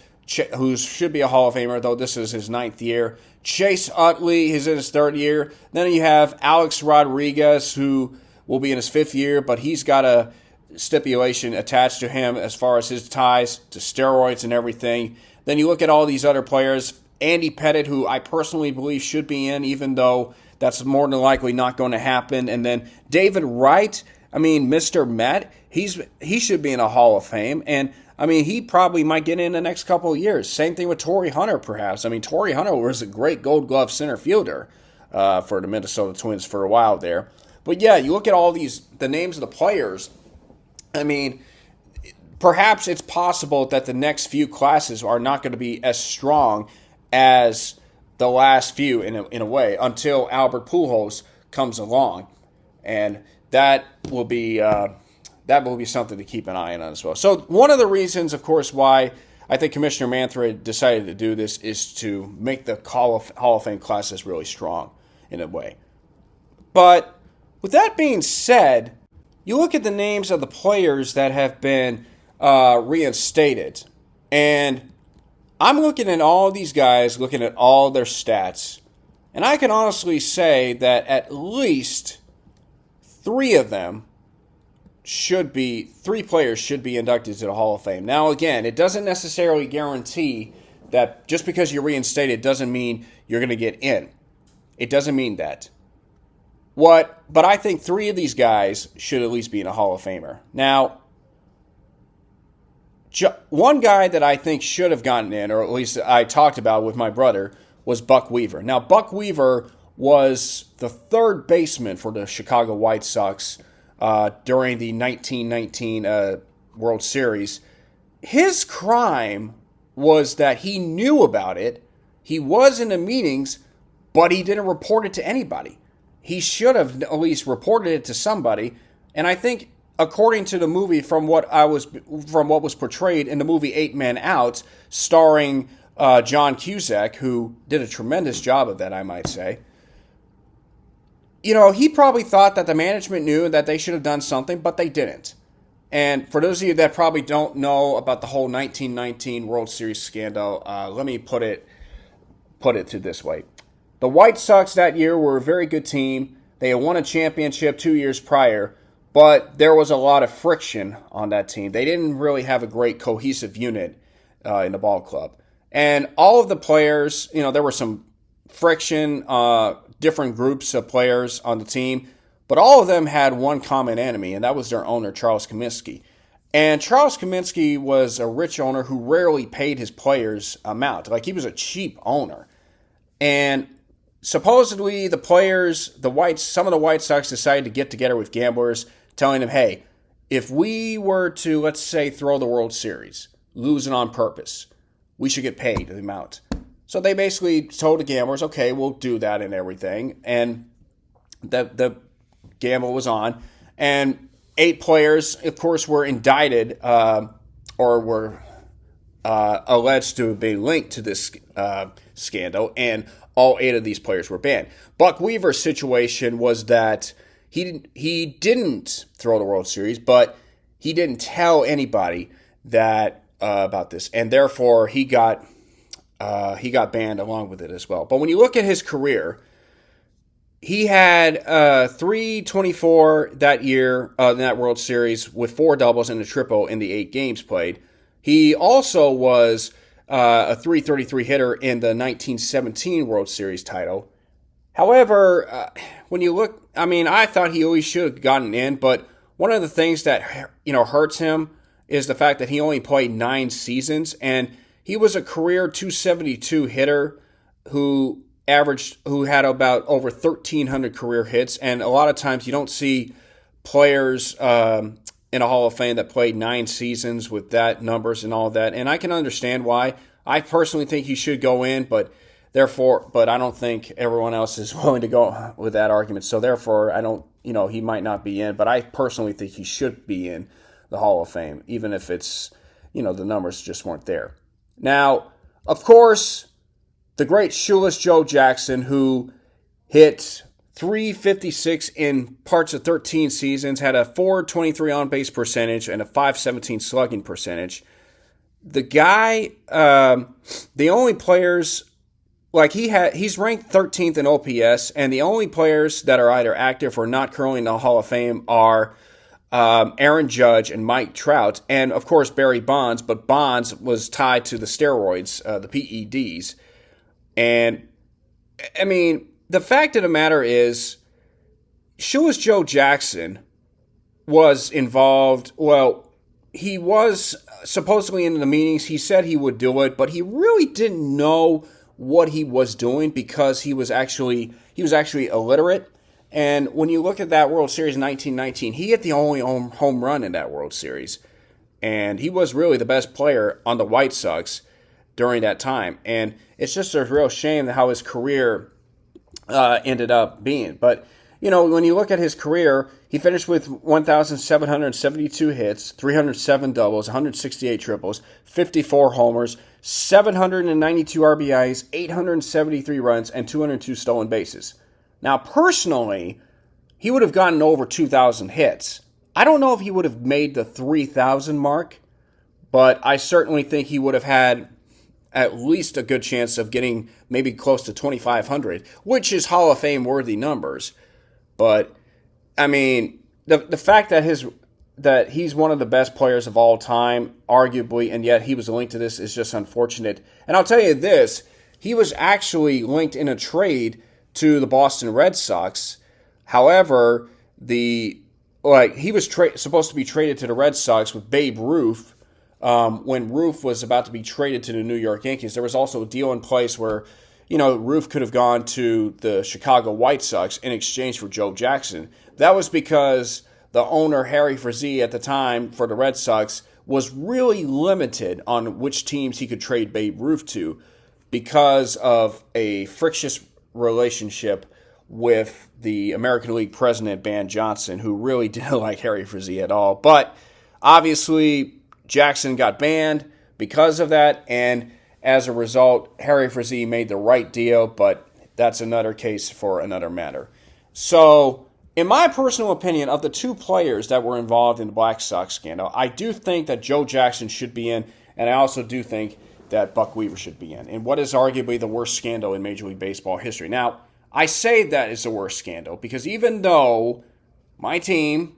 who should be a Hall of Famer, though this is his 9th year. Chase Utley, he's in his 3rd year. Then you have Alex Rodriguez, who will be in his 5th year, but he's got a stipulation attached to him as far as his ties to steroids and everything. Then you look at all these other players. Andy Pettitte, who I personally believe should be in, even though that's more than likely not going to happen. And then David Wright, I mean, Mr. Met, he should be in a Hall of Fame. And, I mean, he probably might get in the next couple of years. Same thing with Torrey Hunter, perhaps. I mean, Torrey Hunter was a great Gold Glove center fielder for the Minnesota Twins for a while there. But, yeah, you look at all the names of the players. I mean, perhaps it's possible that the next few classes are not going to be as strong as the last few in a way, until Albert Pujols comes along, and that will be something to keep an eye on as well. So one of the reasons, of course, why I think Commissioner Manfred decided to do this is to make the Hall of Fame classes really strong in a way. But with that being said, you look at the names of the players that have been reinstated, and I'm looking at all these guys, looking at all their stats, and I can honestly say that at least 3 players should be inducted to the Hall of Fame. Now, again, it doesn't necessarily guarantee that just because you're reinstated doesn't mean you're going to get in. It doesn't mean that. But I think 3 of these guys should at least be in a Hall of Famer. Now, one guy that I think should have gotten in, or at least I talked about with my brother, was Buck Weaver. Now, Buck Weaver was the 3rd baseman for the Chicago White Sox during the 1919 World Series. His crime was that he knew about it, he was in the meetings, but he didn't report it to anybody. He should have at least reported it to somebody, and I think, according to the movie, from what was portrayed in the movie 8 Men Out, starring John Cusack, who did a tremendous job of that, I might say, he probably thought that the management knew that they should have done something, but they didn't. And for those of you that probably don't know about the whole 1919 World Series scandal, let me put it to this way. The White Sox that year were a very good team. They had won a championship 2 years prior, but there was a lot of friction on that team. They didn't really have a great cohesive unit in the ball club. And all of the players, there were some friction, different groups of players on the team, but all of them had one common enemy, and that was their owner, Charles Kaminsky. And Charles Kaminsky was a rich owner who rarely paid his players amount. Like, he was a cheap owner. And supposedly the players, some of the White Sox decided to get together with gamblers, telling them, hey, if we were to, let's say, throw the World Series, lose it on purpose, we should get paid the amount. So they basically told the gamblers, okay, we'll do that and everything. And the gamble was on. And 8 players, of course, were indicted or were alleged to have been linked to this scandal, and all 8 of these players were banned. Buck Weaver's situation was that he didn't throw the World Series, but he didn't tell anybody that about this, and therefore he got banned along with it as well. But when you look at his career, he had 324 that year in that World Series with 4 doubles and a triple in the 8 games played. He also was a 333 hitter in the 1917 World Series title. However, when you look, I thought he always should have gotten in, but one of the things that hurts him is the fact that he only played 9 seasons, and he was a career 272 hitter who had about over 1,300 career hits, and a lot of times you don't see players in a Hall of Fame that played 9 seasons with that numbers and all that, and I can understand why. I personally think he should go in, but I don't think everyone else is willing to go with that argument, so therefore I don't, he might not be in, but I personally think he should be in the Hall of Fame, even if it's, the numbers just weren't there. Now, of course, the great Shoeless Joe Jackson, who hit .356 in parts of 13 seasons, had a .423 on-base percentage and a .517 slugging percentage. The guy, the only players, he's ranked 13th in OPS, and the only players that are either active or not currently in the Hall of Fame are Aaron Judge and Mike Trout, and of course Barry Bonds, but Bonds was tied to the steroids, the PEDs. And, the fact of the matter is, Shoeless Joe Jackson was involved. Well, he was supposedly in the meetings. He said he would do it, but he really didn't know what he was doing because he was actually illiterate. And when you look at that World Series in 1919, he hit the only home run in that World Series. And he was really the best player on the White Sox during that time. And it's just a real shame how his career ended up being. But, when you look at his career, he finished with 1,772 hits, 307 doubles, 168 triples, 54 homers, 792 RBIs, 873 runs, and 202 stolen bases. Now, personally, he would have gotten over 2,000 hits. I don't know if he would have made the 3,000 mark, but I certainly think he would have had at least a good chance of getting maybe close to 2,500, which is Hall of Fame worthy numbers. But the fact that he's one of the best players of all time, arguably, and yet he was linked to this is just unfortunate. And I'll tell you this, he was actually linked in a trade to the Boston Red Sox. However, he was supposed to be traded to the Red Sox with Babe Ruth. When Ruth was about to be traded to the New York Yankees, there was also a deal in place where, Ruth could have gone to the Chicago White Sox in exchange for Joe Jackson. That was because the owner, Harry Frazee, at the time for the Red Sox, was really limited on which teams he could trade Babe Ruth to because of a frictious relationship with the American League president, Ban Johnson, who really didn't like Harry Frazee at all. But obviously, Jackson got banned because of that, and as a result, Harry Frazee made the right deal, but that's another case for another matter. So, in my personal opinion, of the two players that were involved in the Black Sox scandal, I do think that Joe Jackson should be in, and I also do think that Buck Weaver should be in what is arguably the worst scandal in Major League Baseball history. Now, I say that is the worst scandal because even though my team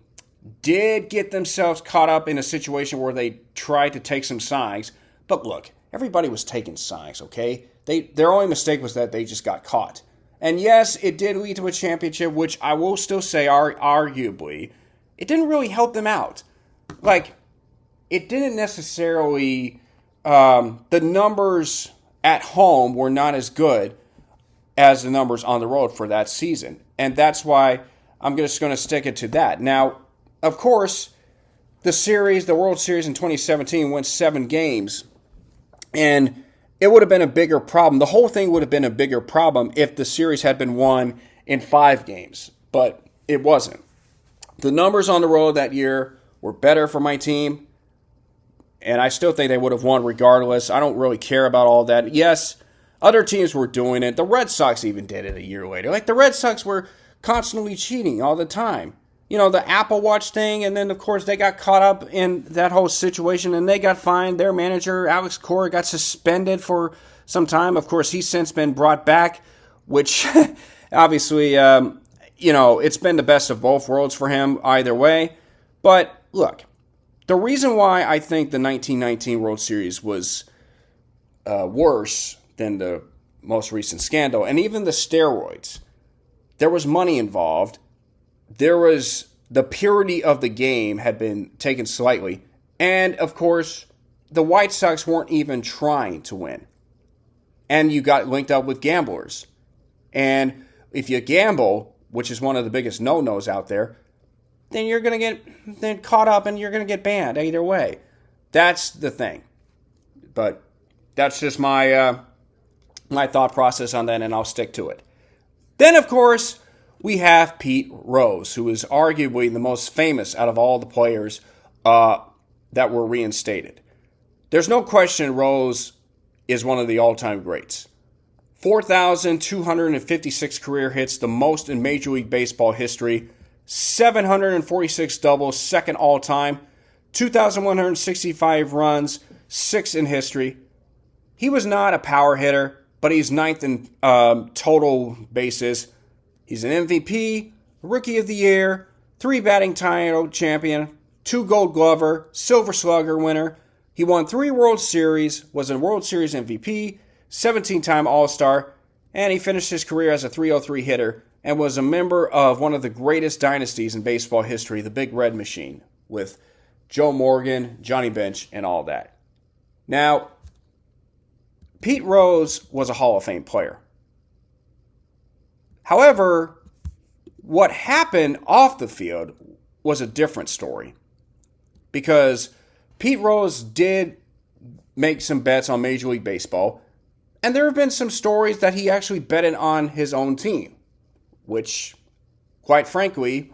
did get themselves caught up in a situation where they tried to take some signs, but look, everybody was taking signs, okay? Their only mistake was that they just got caught. And yes, it did lead to a championship, which I will still say, arguably, it didn't really help them out. Like, it didn't necessarily, the numbers at home were not as good as the numbers on the road for that season. And that's why I'm just going to stick it to that. Now, of course, the World Series in 2017 went 7 games, and it would have been a bigger problem. The whole thing would have been a bigger problem if the series had been won in 5 games, but it wasn't. The numbers on the road that year were better for my team, and I still think they would have won regardless. I don't really care about all that. Yes, other teams were doing it. The Red Sox even did it a year later. Like, the Red Sox were constantly cheating all the time. You know, the Apple Watch thing, and then, of course, they got caught up in that whole situation, and they got fined. Their manager, Alex Cora, got suspended for some time. Of course, he's since been brought back, which obviously, it's been the best of both worlds for him either way. But, look, the reason why I think the 1919 World Series was worse than the most recent scandal, and even the steroids, there was money involved. There was the purity of the game had been taken slightly. And, of course, the White Sox weren't even trying to win. And you got linked up with gamblers. And if you gamble, which is one of the biggest no-nos out there, then you're going to get caught up and you're going to get banned either way. That's the thing. But that's just my thought process on that, and I'll stick to it. Then, of course, we have Pete Rose, who is arguably the most famous out of all the players that were reinstated. There's no question Rose is one of the all-time greats. 4,256 career hits, the most in Major League Baseball history. 746 doubles, second all-time. 2,165 runs, 6th in history. He was not a power hitter, but he's 9th in total bases. He's an MVP, Rookie of the Year, 3 batting title champion, 2 Gold Glover, Silver Slugger winner. He won 3 World Series, was a World Series MVP, 17-time All-Star, and he finished his career as a .303 hitter and was a member of one of the greatest dynasties in baseball history, the Big Red Machine, with Joe Morgan, Johnny Bench, and all that. Now, Pete Rose was a Hall of Fame player. However, what happened off the field was a different story, because Pete Rose did make some bets on Major League Baseball, and there have been some stories that he actually betted on his own team, which, quite frankly,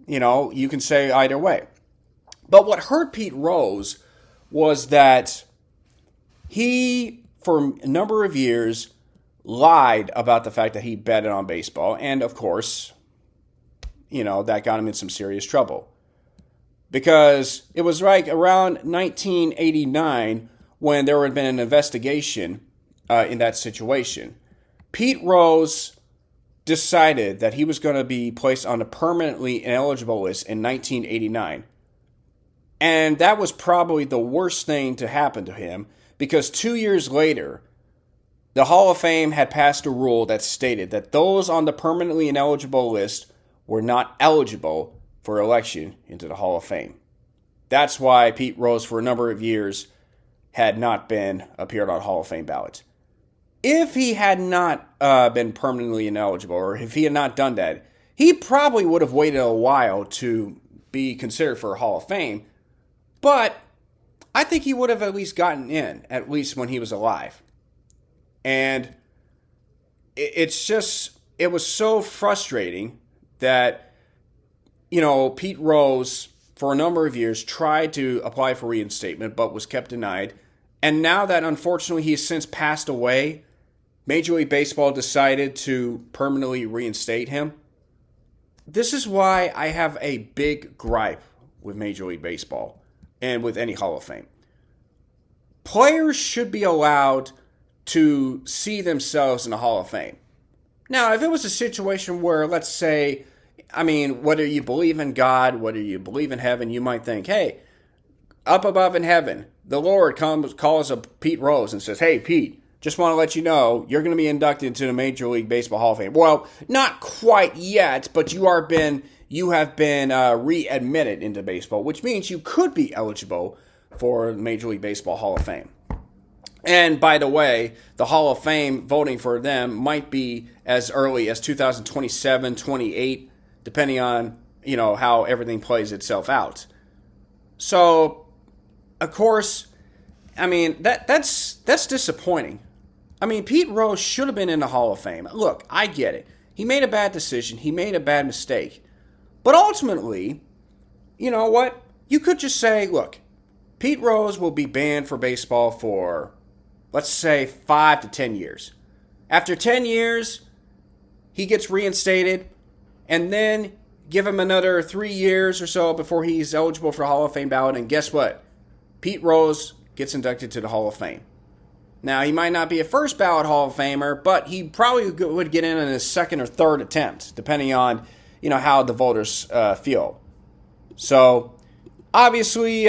you can say either way. But what hurt Pete Rose was that he, for a number of years, lied about the fact that he betted on baseball. And, of course, that got him in some serious trouble. Because it was like around 1989 when there had been an investigation in that situation. Pete Rose decided that he was going to be placed on a permanently ineligible list in 1989. And that was probably the worst thing to happen to him, because 2 years later, the Hall of Fame had passed a rule that stated that those on the permanently ineligible list were not eligible for election into the Hall of Fame. That's why Pete Rose, for a number of years, had not appeared on Hall of Fame ballots. If he had not been permanently ineligible, or if he had not done that, he probably would have waited a while to be considered for a Hall of Fame, but I think he would have at least gotten in, at least when he was alive. And it was so frustrating that, Pete Rose, for a number of years, tried to apply for reinstatement, but was kept denied. And now that, unfortunately, he has since passed away, Major League Baseball decided to permanently reinstate him. this is why I have a big gripe with Major League Baseball and with any Hall of Fame. Players should be allowed to see themselves in the Hall of Fame. Now, if it was a situation where, let's say, whether you believe in God, whether you believe in heaven, you might think, hey, up above in heaven, the Lord calls up Pete Rose and says, hey, Pete, just want to let you know, you're going to be inducted into the Major League Baseball Hall of Fame. Well, not quite yet, but you have been readmitted into baseball, which means you could be eligible for the Major League Baseball Hall of Fame. And by the way, the Hall of Fame voting for them might be as early as 2027, 28, depending on, how everything plays itself out. So, of course, that's disappointing. Pete Rose should have been in the Hall of Fame. Look, I get it. He made a bad decision. He made a bad mistake. But ultimately, you know what? You could just say, look, Pete Rose will be banned for baseball for, let's say, 5 to 10 years. After 10 years, he gets reinstated, and then give him another 3 years or so before he's eligible for the Hall of Fame ballot. And guess what? Pete Rose gets inducted to the Hall of Fame. Now, he might not be a first ballot Hall of Famer, but he probably would get in his second or third attempt, depending on, how the voters feel. So, obviously,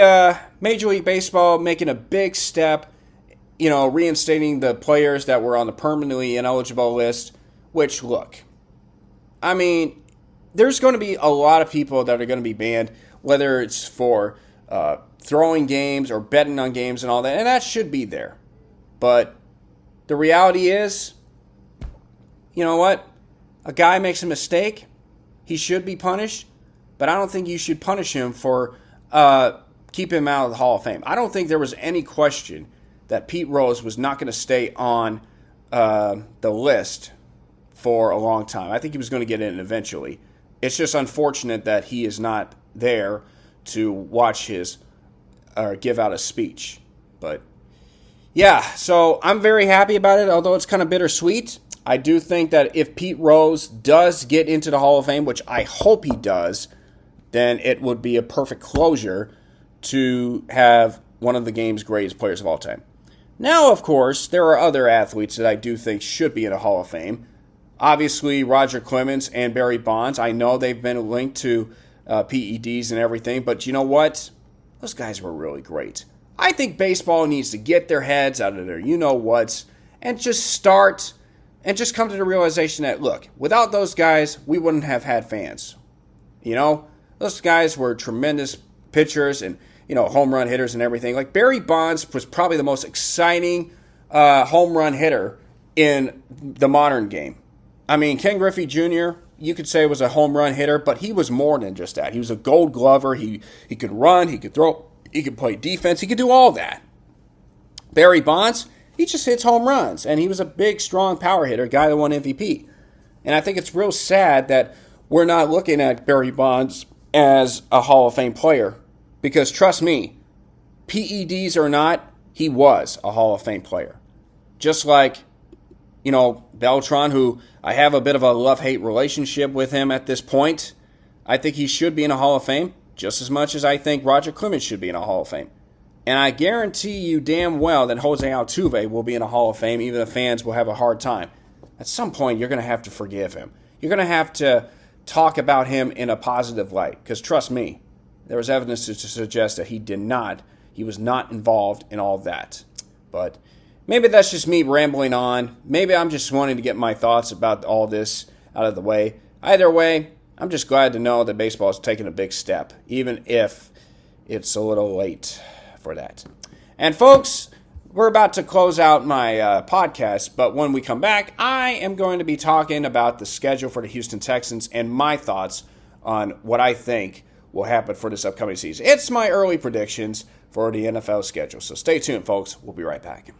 Major League Baseball making a big step, reinstating the players that were on the permanently ineligible list, which, look, there's going to be a lot of people that are going to be banned, whether it's for throwing games or betting on games and all that, and that should be there. But the reality is, you know what? A guy makes a mistake, he should be punished, but I don't think you should punish him for keeping him out of the Hall of Fame. I don't think there was any question that Pete Rose was not going to stay on the list for a long time. I think he was going to get in eventually. It's just unfortunate that he is not there to watch his or give out a speech. But yeah, so I'm very happy about it, although it's kind of bittersweet. I do think that if Pete Rose does get into the Hall of Fame, which I hope he does, then it would be a perfect closure to have one of the game's greatest players of all time. Now, of course, there are other athletes that I do think should be in a Hall of Fame. Obviously, Roger Clemens and Barry Bonds. I know they've been linked to PEDs and everything, but you know what? Those guys were really great. I think baseball needs to get their heads out of their you-know-whats and just start and just come to the realization that, look, without those guys, we wouldn't have had fans. Those guys were tremendous pitchers and, home run hitters and everything. Like Barry Bonds was probably the most exciting home run hitter in the modern game. Ken Griffey Jr., you could say was a home run hitter, but he was more than just that. He was a gold glover. He could run, he could throw, he could play defense, he could do all that. Barry Bonds, he just hits home runs, and he was a big, strong power hitter, guy that won MVP. And I think it's real sad that we're not looking at Barry Bonds as a Hall of Fame player, because trust me, PEDs or not, he was a Hall of Fame player. Just like, Beltran, who I have a bit of a love-hate relationship with him at this point. I think he should be in a Hall of Fame just as much as I think Roger Clemens should be in a Hall of Fame. And I guarantee you damn well that Jose Altuve will be in a Hall of Fame, even if fans will have a hard time. At some point, you're going to have to forgive him. You're going to have to talk about him in a positive light. Because trust me, there was evidence to suggest that he was not involved in all that. But maybe that's just me rambling on. Maybe I'm just wanting to get my thoughts about all this out of the way. Either way, I'm just glad to know that baseball is taking a big step, even if it's a little late for that. And folks, we're about to close out my podcast, but when we come back, I am going to be talking about the schedule for the Houston Texans and my thoughts on what I think will happen for this upcoming season. It's my early predictions for the NFL schedule. So stay tuned, folks. We'll be right back.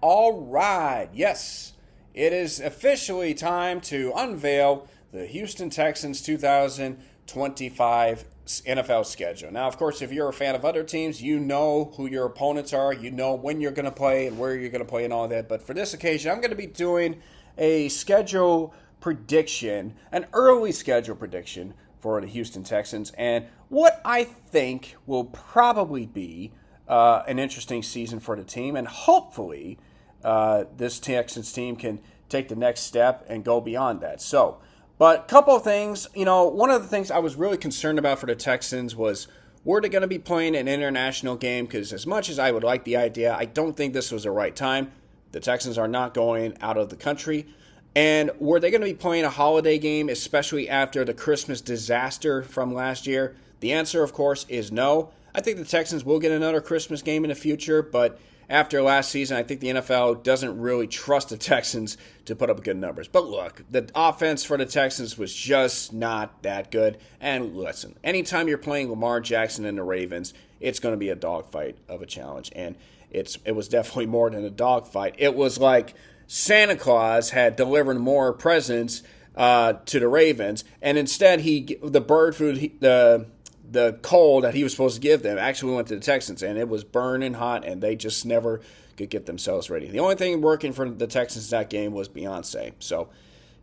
All right. Yes, it is officially time to unveil the Houston Texans 2025 NFL schedule. Now, of course, if you're a fan of other teams, you know who your opponents are, you know when you're going to play and where you're going to play and all that. But for this occasion, I'm going to be doing a schedule prediction, an early schedule prediction for the Houston Texans, and what I think will probably be an interesting season for the team, and hopefully this Texans team can take the next step and go beyond that. So, but a couple of things, one of the things I was really concerned about for the Texans was, were they going to be playing an international game? Because as much as I would like the idea, I don't think this was the right time. The Texans are not going out of the country. And were they going to be playing a holiday game, especially after the Christmas disaster from last year? The answer, of course, is no. I think the Texans will get another Christmas game in the future, but after last season, I think the NFL doesn't really trust the Texans to put up good numbers. But look, the offense for the Texans was just not that good. And listen, anytime you're playing Lamar Jackson and the Ravens, it's going to be a dogfight of a challenge. And it was definitely more than a dogfight. It was like Santa Claus had delivered more presents to the Ravens, and instead the bird food, the coal that he was supposed to give them actually went to the Texans, and it was burning hot, and they just never could get themselves ready. The only thing working for the Texans that game was Beyonce. So,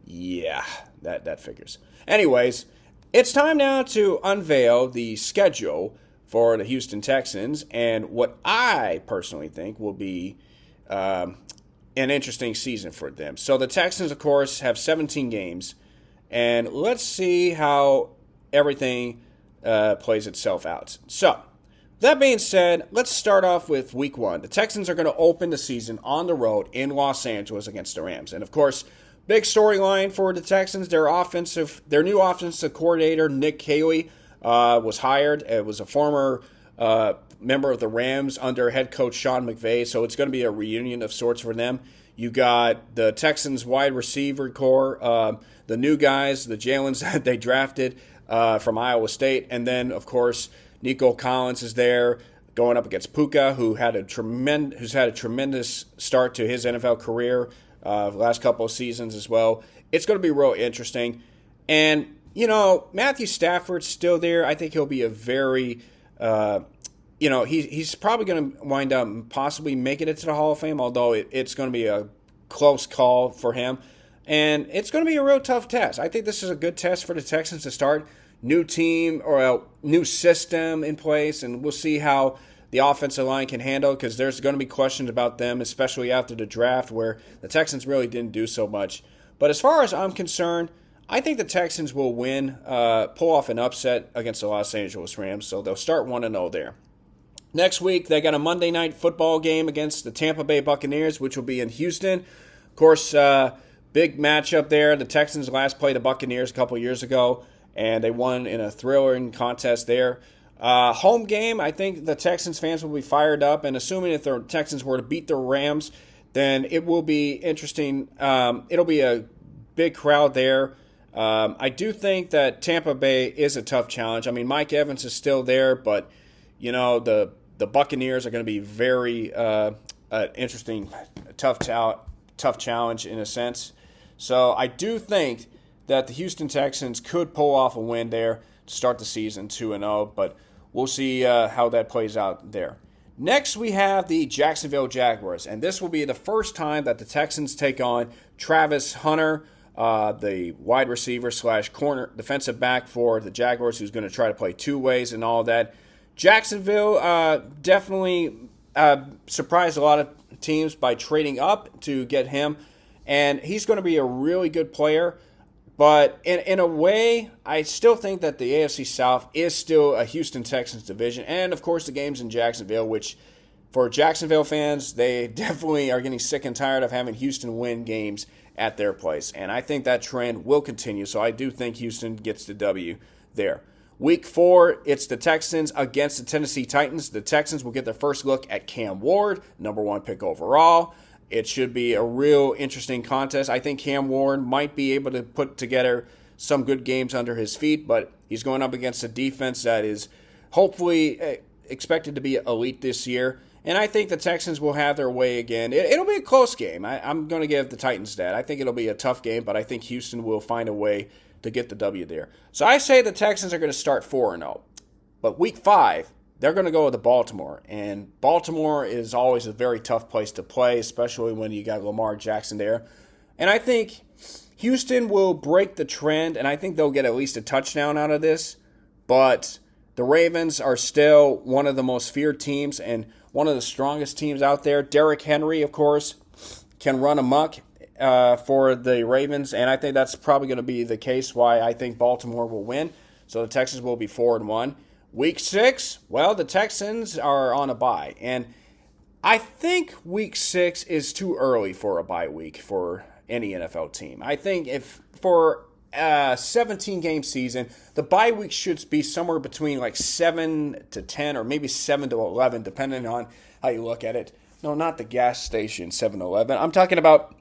yeah, that figures. Anyways, it's time now to unveil the schedule for the Houston Texans, and what I personally think will be an interesting season for them. So the Texans, of course, have 17 games, and let's see how everything plays itself out. So, that being said, let's start off with Week 1. The Texans are going to open the season on the road in Los Angeles against the Rams. And, of course, big storyline for the Texans, their new offensive coordinator, Nick Caley, was hired. It was a former member of the Rams under head coach Sean McVay, so it's going to be a reunion of sorts for them. You got the Texans wide receiver core, the new guys, the Jalen's that they drafted from Iowa State, and then, of course, Nico Collins is there going up against Puka, who's had a tremendous start to his NFL career the last couple of seasons as well. It's going to be real interesting. And, Matthew Stafford's still there. I think he'll be a very he's probably going to wind up possibly making it to the Hall of Fame, although it's going to be a close call for him. And it's going to be a real tough test. I think this is a good test for the Texans to start. New team or a new system in place, and we'll see how the offensive line can handle it, because there's going to be questions about them, especially after the draft, where the Texans really didn't do so much. But as far as I'm concerned, I think the Texans will win, pull off an upset against the Los Angeles Rams, so they'll start 1-0 there. Next week, they got a Monday night football game against the Tampa Bay Buccaneers, which will be in Houston. Of course, big matchup there. The Texans last played the Buccaneers a couple years ago, and they won in a thrilling contest there. Home game, I think the Texans fans will be fired up, and assuming if the Texans were to beat the Rams, then it will be interesting. It'll be a big crowd there. I do think that Tampa Bay is a tough challenge. I mean, Mike Evans is still there, but, the Buccaneers are going to be very interesting, tough challenge in a sense. So I do think that the Houston Texans could pull off a win there to start the season 2-0, but we'll see how that plays out there. Next, we have the Jacksonville Jaguars, and this will be the first time that the Texans take on Travis Hunter, the wide receiver / corner defensive back for the Jaguars, who's going to try to play two ways and all of that. Jacksonville definitely surprised a lot of teams by trading up to get him, and he's going to be a really good player. But in a way, I still think that the AFC South is still a Houston Texans division. And, of course, the game's in Jacksonville, which for Jacksonville fans, they definitely are getting sick and tired of having Houston win games at their place. And I think that trend will continue. So I do think Houston gets the W there. Week 4, it's the Texans against the Tennessee Titans. The Texans will get their first look at Cam Ward, number 1 pick overall. It should be a real interesting contest. I think Cam Ward might be able to put together some good games under his feet, but he's going up against a defense that is hopefully expected to be elite this year. And I think the Texans will have their way again. It'll be a close game. I'm going to give the Titans that. I think it'll be a tough game, but I think Houston will find a way to get the W there. So I say the Texans are going to start 4-0. But week 5, they're going to go to Baltimore. And Baltimore is always a very tough place to play, especially when you got Lamar Jackson there. And I think Houston will break the trend, and I think they'll get at least a touchdown out of this. But the Ravens are still one of the most feared teams and one of the strongest teams out there. Derrick Henry, of course, can run amok for the Ravens, and I think that's probably going to be the case why I think Baltimore will win. So the Texans will be 4-1. Week 6, well, the Texans are on a bye, and I think week 6 is too early for a bye week for any NFL team. I think if for a 17-game season, the bye week should be somewhere between like 7 to 10 or maybe 7 to 11, depending on how you look at it. No, not the gas station 7-Eleven. I'm talking about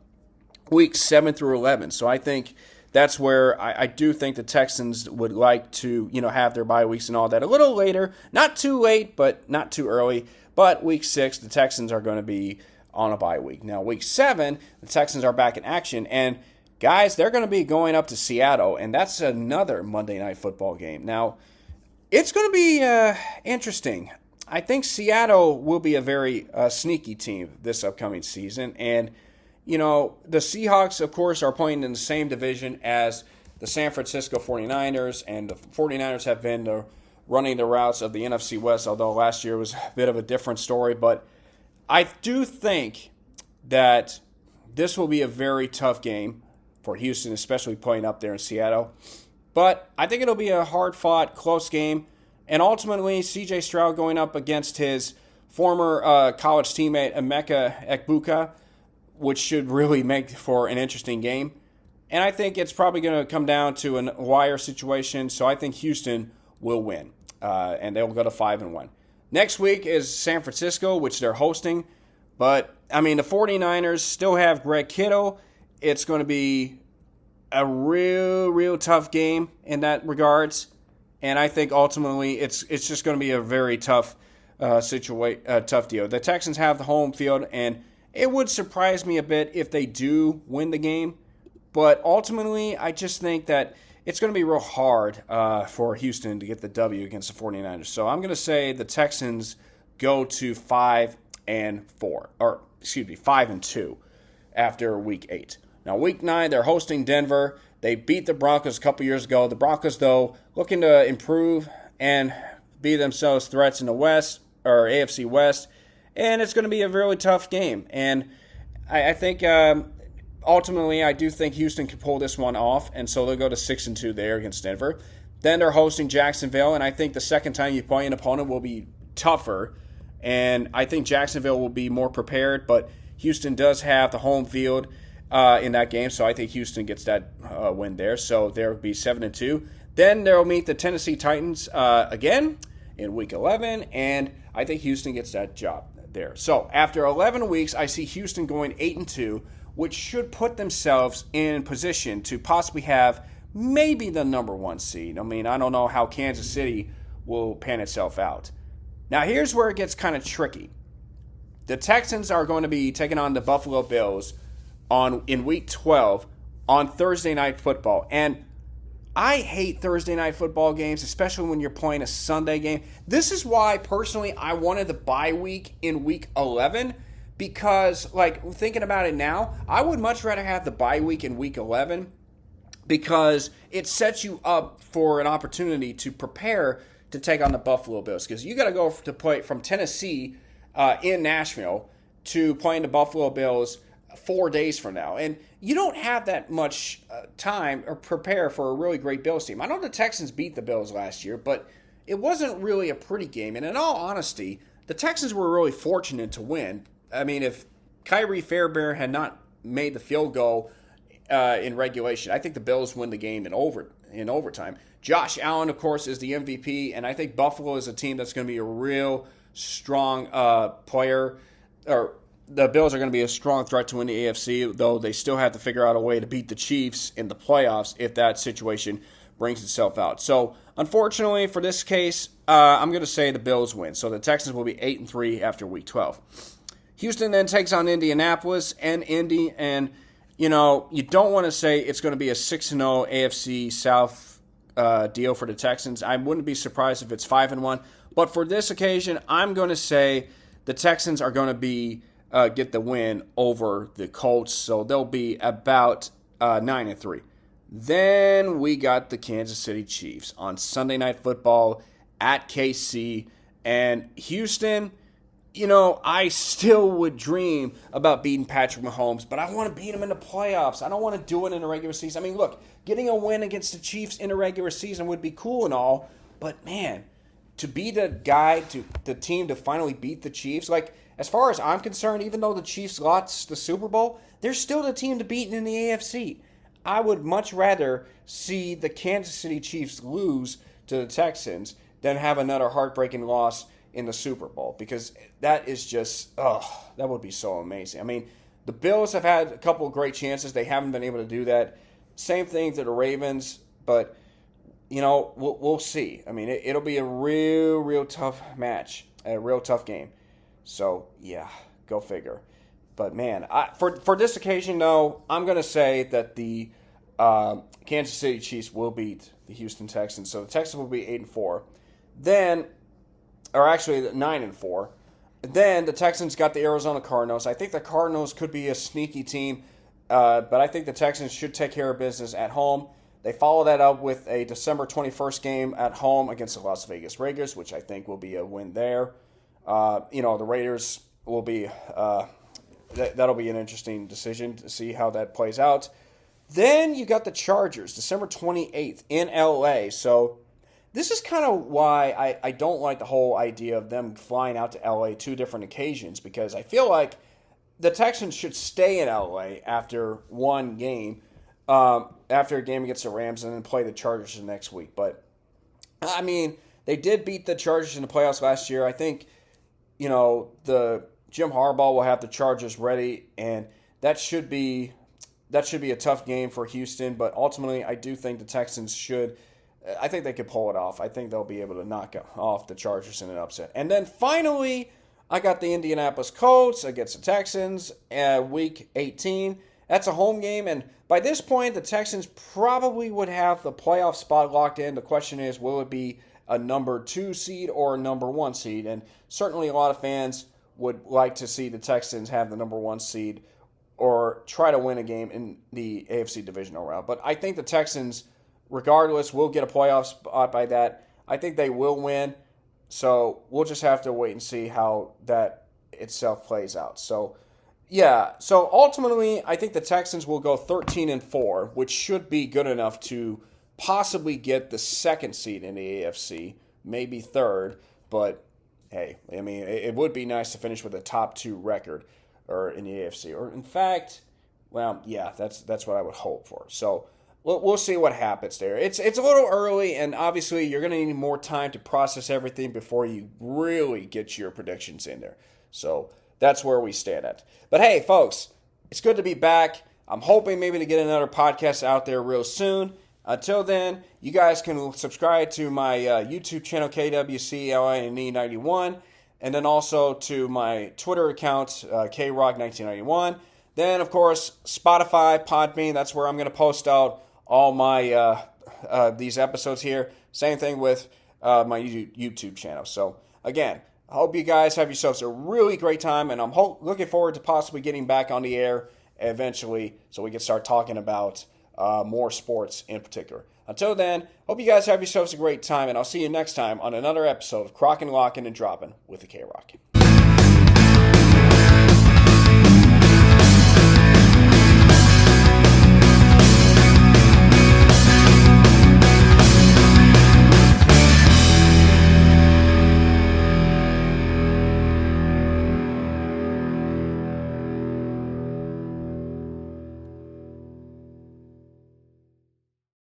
weeks 7 through 11. So I think that's where I do think the Texans would like to, have their bye weeks and all that a little later. Not too late, but not too early. But week 6, the Texans are going to be on a bye week. Now, week 7, the Texans are back in action. And, guys, they're going to be going up to Seattle. And that's another Monday Night Football game. Now, it's going to be interesting. I think Seattle will be a very sneaky team this upcoming season. And the Seahawks, of course, are playing in the same division as the San Francisco 49ers, and the 49ers have been running the routes of the NFC West, although last year was a bit of a different story. But I do think that this will be a very tough game for Houston, especially playing up there in Seattle. But I think it'll be a hard-fought, close game. And ultimately, C.J. Stroud going up against his former college teammate, Emeka Egbuka, which should really make for an interesting game. And I think it's probably going to come down to a wire situation, so I think Houston will win, and they'll go to 5-1. Next week is San Francisco, which they're hosting. But, the 49ers still have Greg Kittle. It's going to be a real tough game in that regards. And I think ultimately it's just going to be a very tough tough deal. The Texans have the home field, and it would surprise me a bit if they do win the game. But ultimately, I just think that it's going to be real hard for Houston to get the W against the 49ers. So I'm going to say the Texans go to 5-4, or 5-2 after week 8. Now, week 9, they're hosting Denver. They beat the Broncos a couple years ago. The Broncos, though, looking to improve and be themselves threats in the West, or AFC West. And it's going to be a really tough game. And I think ultimately I do think Houston can pull this one off. And so they'll go to 6-2 there against Denver. Then they're hosting Jacksonville. And I think the second time you play an opponent will be tougher. And I think Jacksonville will be more prepared. But Houston does have the home field in that game. So I think Houston gets that win there. So there will be 7-2. Then they'll meet the Tennessee Titans again in week 11. And I think Houston gets that job there. So after 11 weeks, I see Houston going 8-2, which should put themselves in position to possibly have maybe the number 1 seed. I don't know how Kansas City will pan itself out. Now here's where it gets kind of tricky. The Texans are going to be taking on the Buffalo Bills in week 12 on Thursday Night Football. And I hate Thursday Night Football games, especially when you're playing a Sunday game. This is why, personally, I wanted the bye week in week 11 because, thinking about it now, I would much rather have the bye week in week 11 because it sets you up for an opportunity to prepare to take on the Buffalo Bills because you got to go to play from Tennessee in Nashville to playing the Buffalo Bills 4 days from now. And you don't have that much time or prepare for a really great Bills team. I know the Texans beat the Bills last year, but it wasn't really a pretty game. And in all honesty, the Texans were really fortunate to win. If Kyrie Fairbairn had not made the field goal in regulation, I think the Bills win the game in overtime. Josh Allen, of course, is the MVP, and I think Buffalo is a team that's going to be a real strong player, or the Bills are going to be a strong threat to win the AFC, though they still have to figure out a way to beat the Chiefs in the playoffs if that situation brings itself out. So, unfortunately, for this case, I'm going to say the Bills win. So the Texans will be 8-3 after Week 12. Houston then takes on Indianapolis and Indy, and you don't want to say it's going to be a 6-0 AFC South deal for the Texans. I wouldn't be surprised if it's 5-1. But for this occasion, I'm going to say the Texans are going to get the win over the Colts. So they'll be about 9-3. Then we got the Kansas City Chiefs on Sunday Night Football at KC. And Houston, I still would dream about beating Patrick Mahomes, but I want to beat him in the playoffs. I don't want to do it in the regular season. I mean, look, getting a win against the Chiefs in the regular season would be cool and all, but man, to be the team to finally beat the Chiefs, like, as far as I'm concerned, even though the Chiefs lost the Super Bowl, they're still the team to beat in the AFC. I would much rather see the Kansas City Chiefs lose to the Texans than have another heartbreaking loss in the Super Bowl, because that is just, that would be so amazing. I mean, the Bills have had a couple of great chances. They haven't been able to do that. Same thing to the Ravens, but, we'll see. I mean, it'll be a real tough match, a real tough game. So, yeah, go figure. But, man, for this occasion, though, I'm going to say that the Kansas City Chiefs will beat the Houston Texans. So the Texans will be 8-4. Then, or actually 9-4. Then the Texans got the Arizona Cardinals. I think the Cardinals could be a sneaky team, but I think the Texans should take care of business at home. They follow that up with a December 21st game at home against the Las Vegas Raiders, which I think will be a win there. The Raiders will be that'll be an interesting decision to see how that plays out. Then you got the Chargers, December 28th in LA. So this is kind of why I don't like the whole idea of them flying out to LA 2 different occasions, because I feel like the Texans should stay in LA after one game, after a game against the Rams, and then play the Chargers the next week. But, I mean, they did beat the Chargers in the playoffs last year. I think, the Jim Harbaugh will have the Chargers ready, and that should be a tough game for Houston. But ultimately, I do think the Texans should. I think they could pull it off. I think they'll be able to knock off the Chargers in an upset. And then finally, I got the Indianapolis Colts against the Texans week 18. That's a home game, and by this point, the Texans probably would have the playoff spot locked in. The question is, will it be a number 2 seed or a number 1 seed? And certainly a lot of fans would like to see the Texans have the number 1 seed or try to win a game in the AFC divisional round. But I think the Texans, regardless, will get a playoff spot by that. I think they will win. So we'll just have to wait and see how that itself plays out. So, yeah. So ultimately, I think the Texans will go 13-4, which should be good enough to possibly get the 2nd seed in the AFC, maybe 3rd. But, hey, I mean, it would be nice to finish with a top 2 record or in the AFC. Or, in fact, well, yeah, that's what I would hope for. So we'll see what happens there. It's a little early, and obviously you're going to need more time to process everything before you really get your predictions in there. So that's where we stand at. But hey, folks, it's good to be back. I'm hoping maybe to get another podcast out there real soon. Until then, you guys can subscribe to my YouTube channel, KWCLINE91, and then also to my Twitter account, KRock1991. Then, of course, Spotify, Podbean, that's where I'm going to post out all my these episodes here. Same thing with my YouTube channel. So, again, I hope you guys have yourselves a really great time, and I'm looking forward to possibly getting back on the air eventually so we can start talking about more sports in particular. Until then, hope you guys have yourselves a great time, and I'll see you next time on another episode of Krocking, Locking, and Dropping with the K-Rock.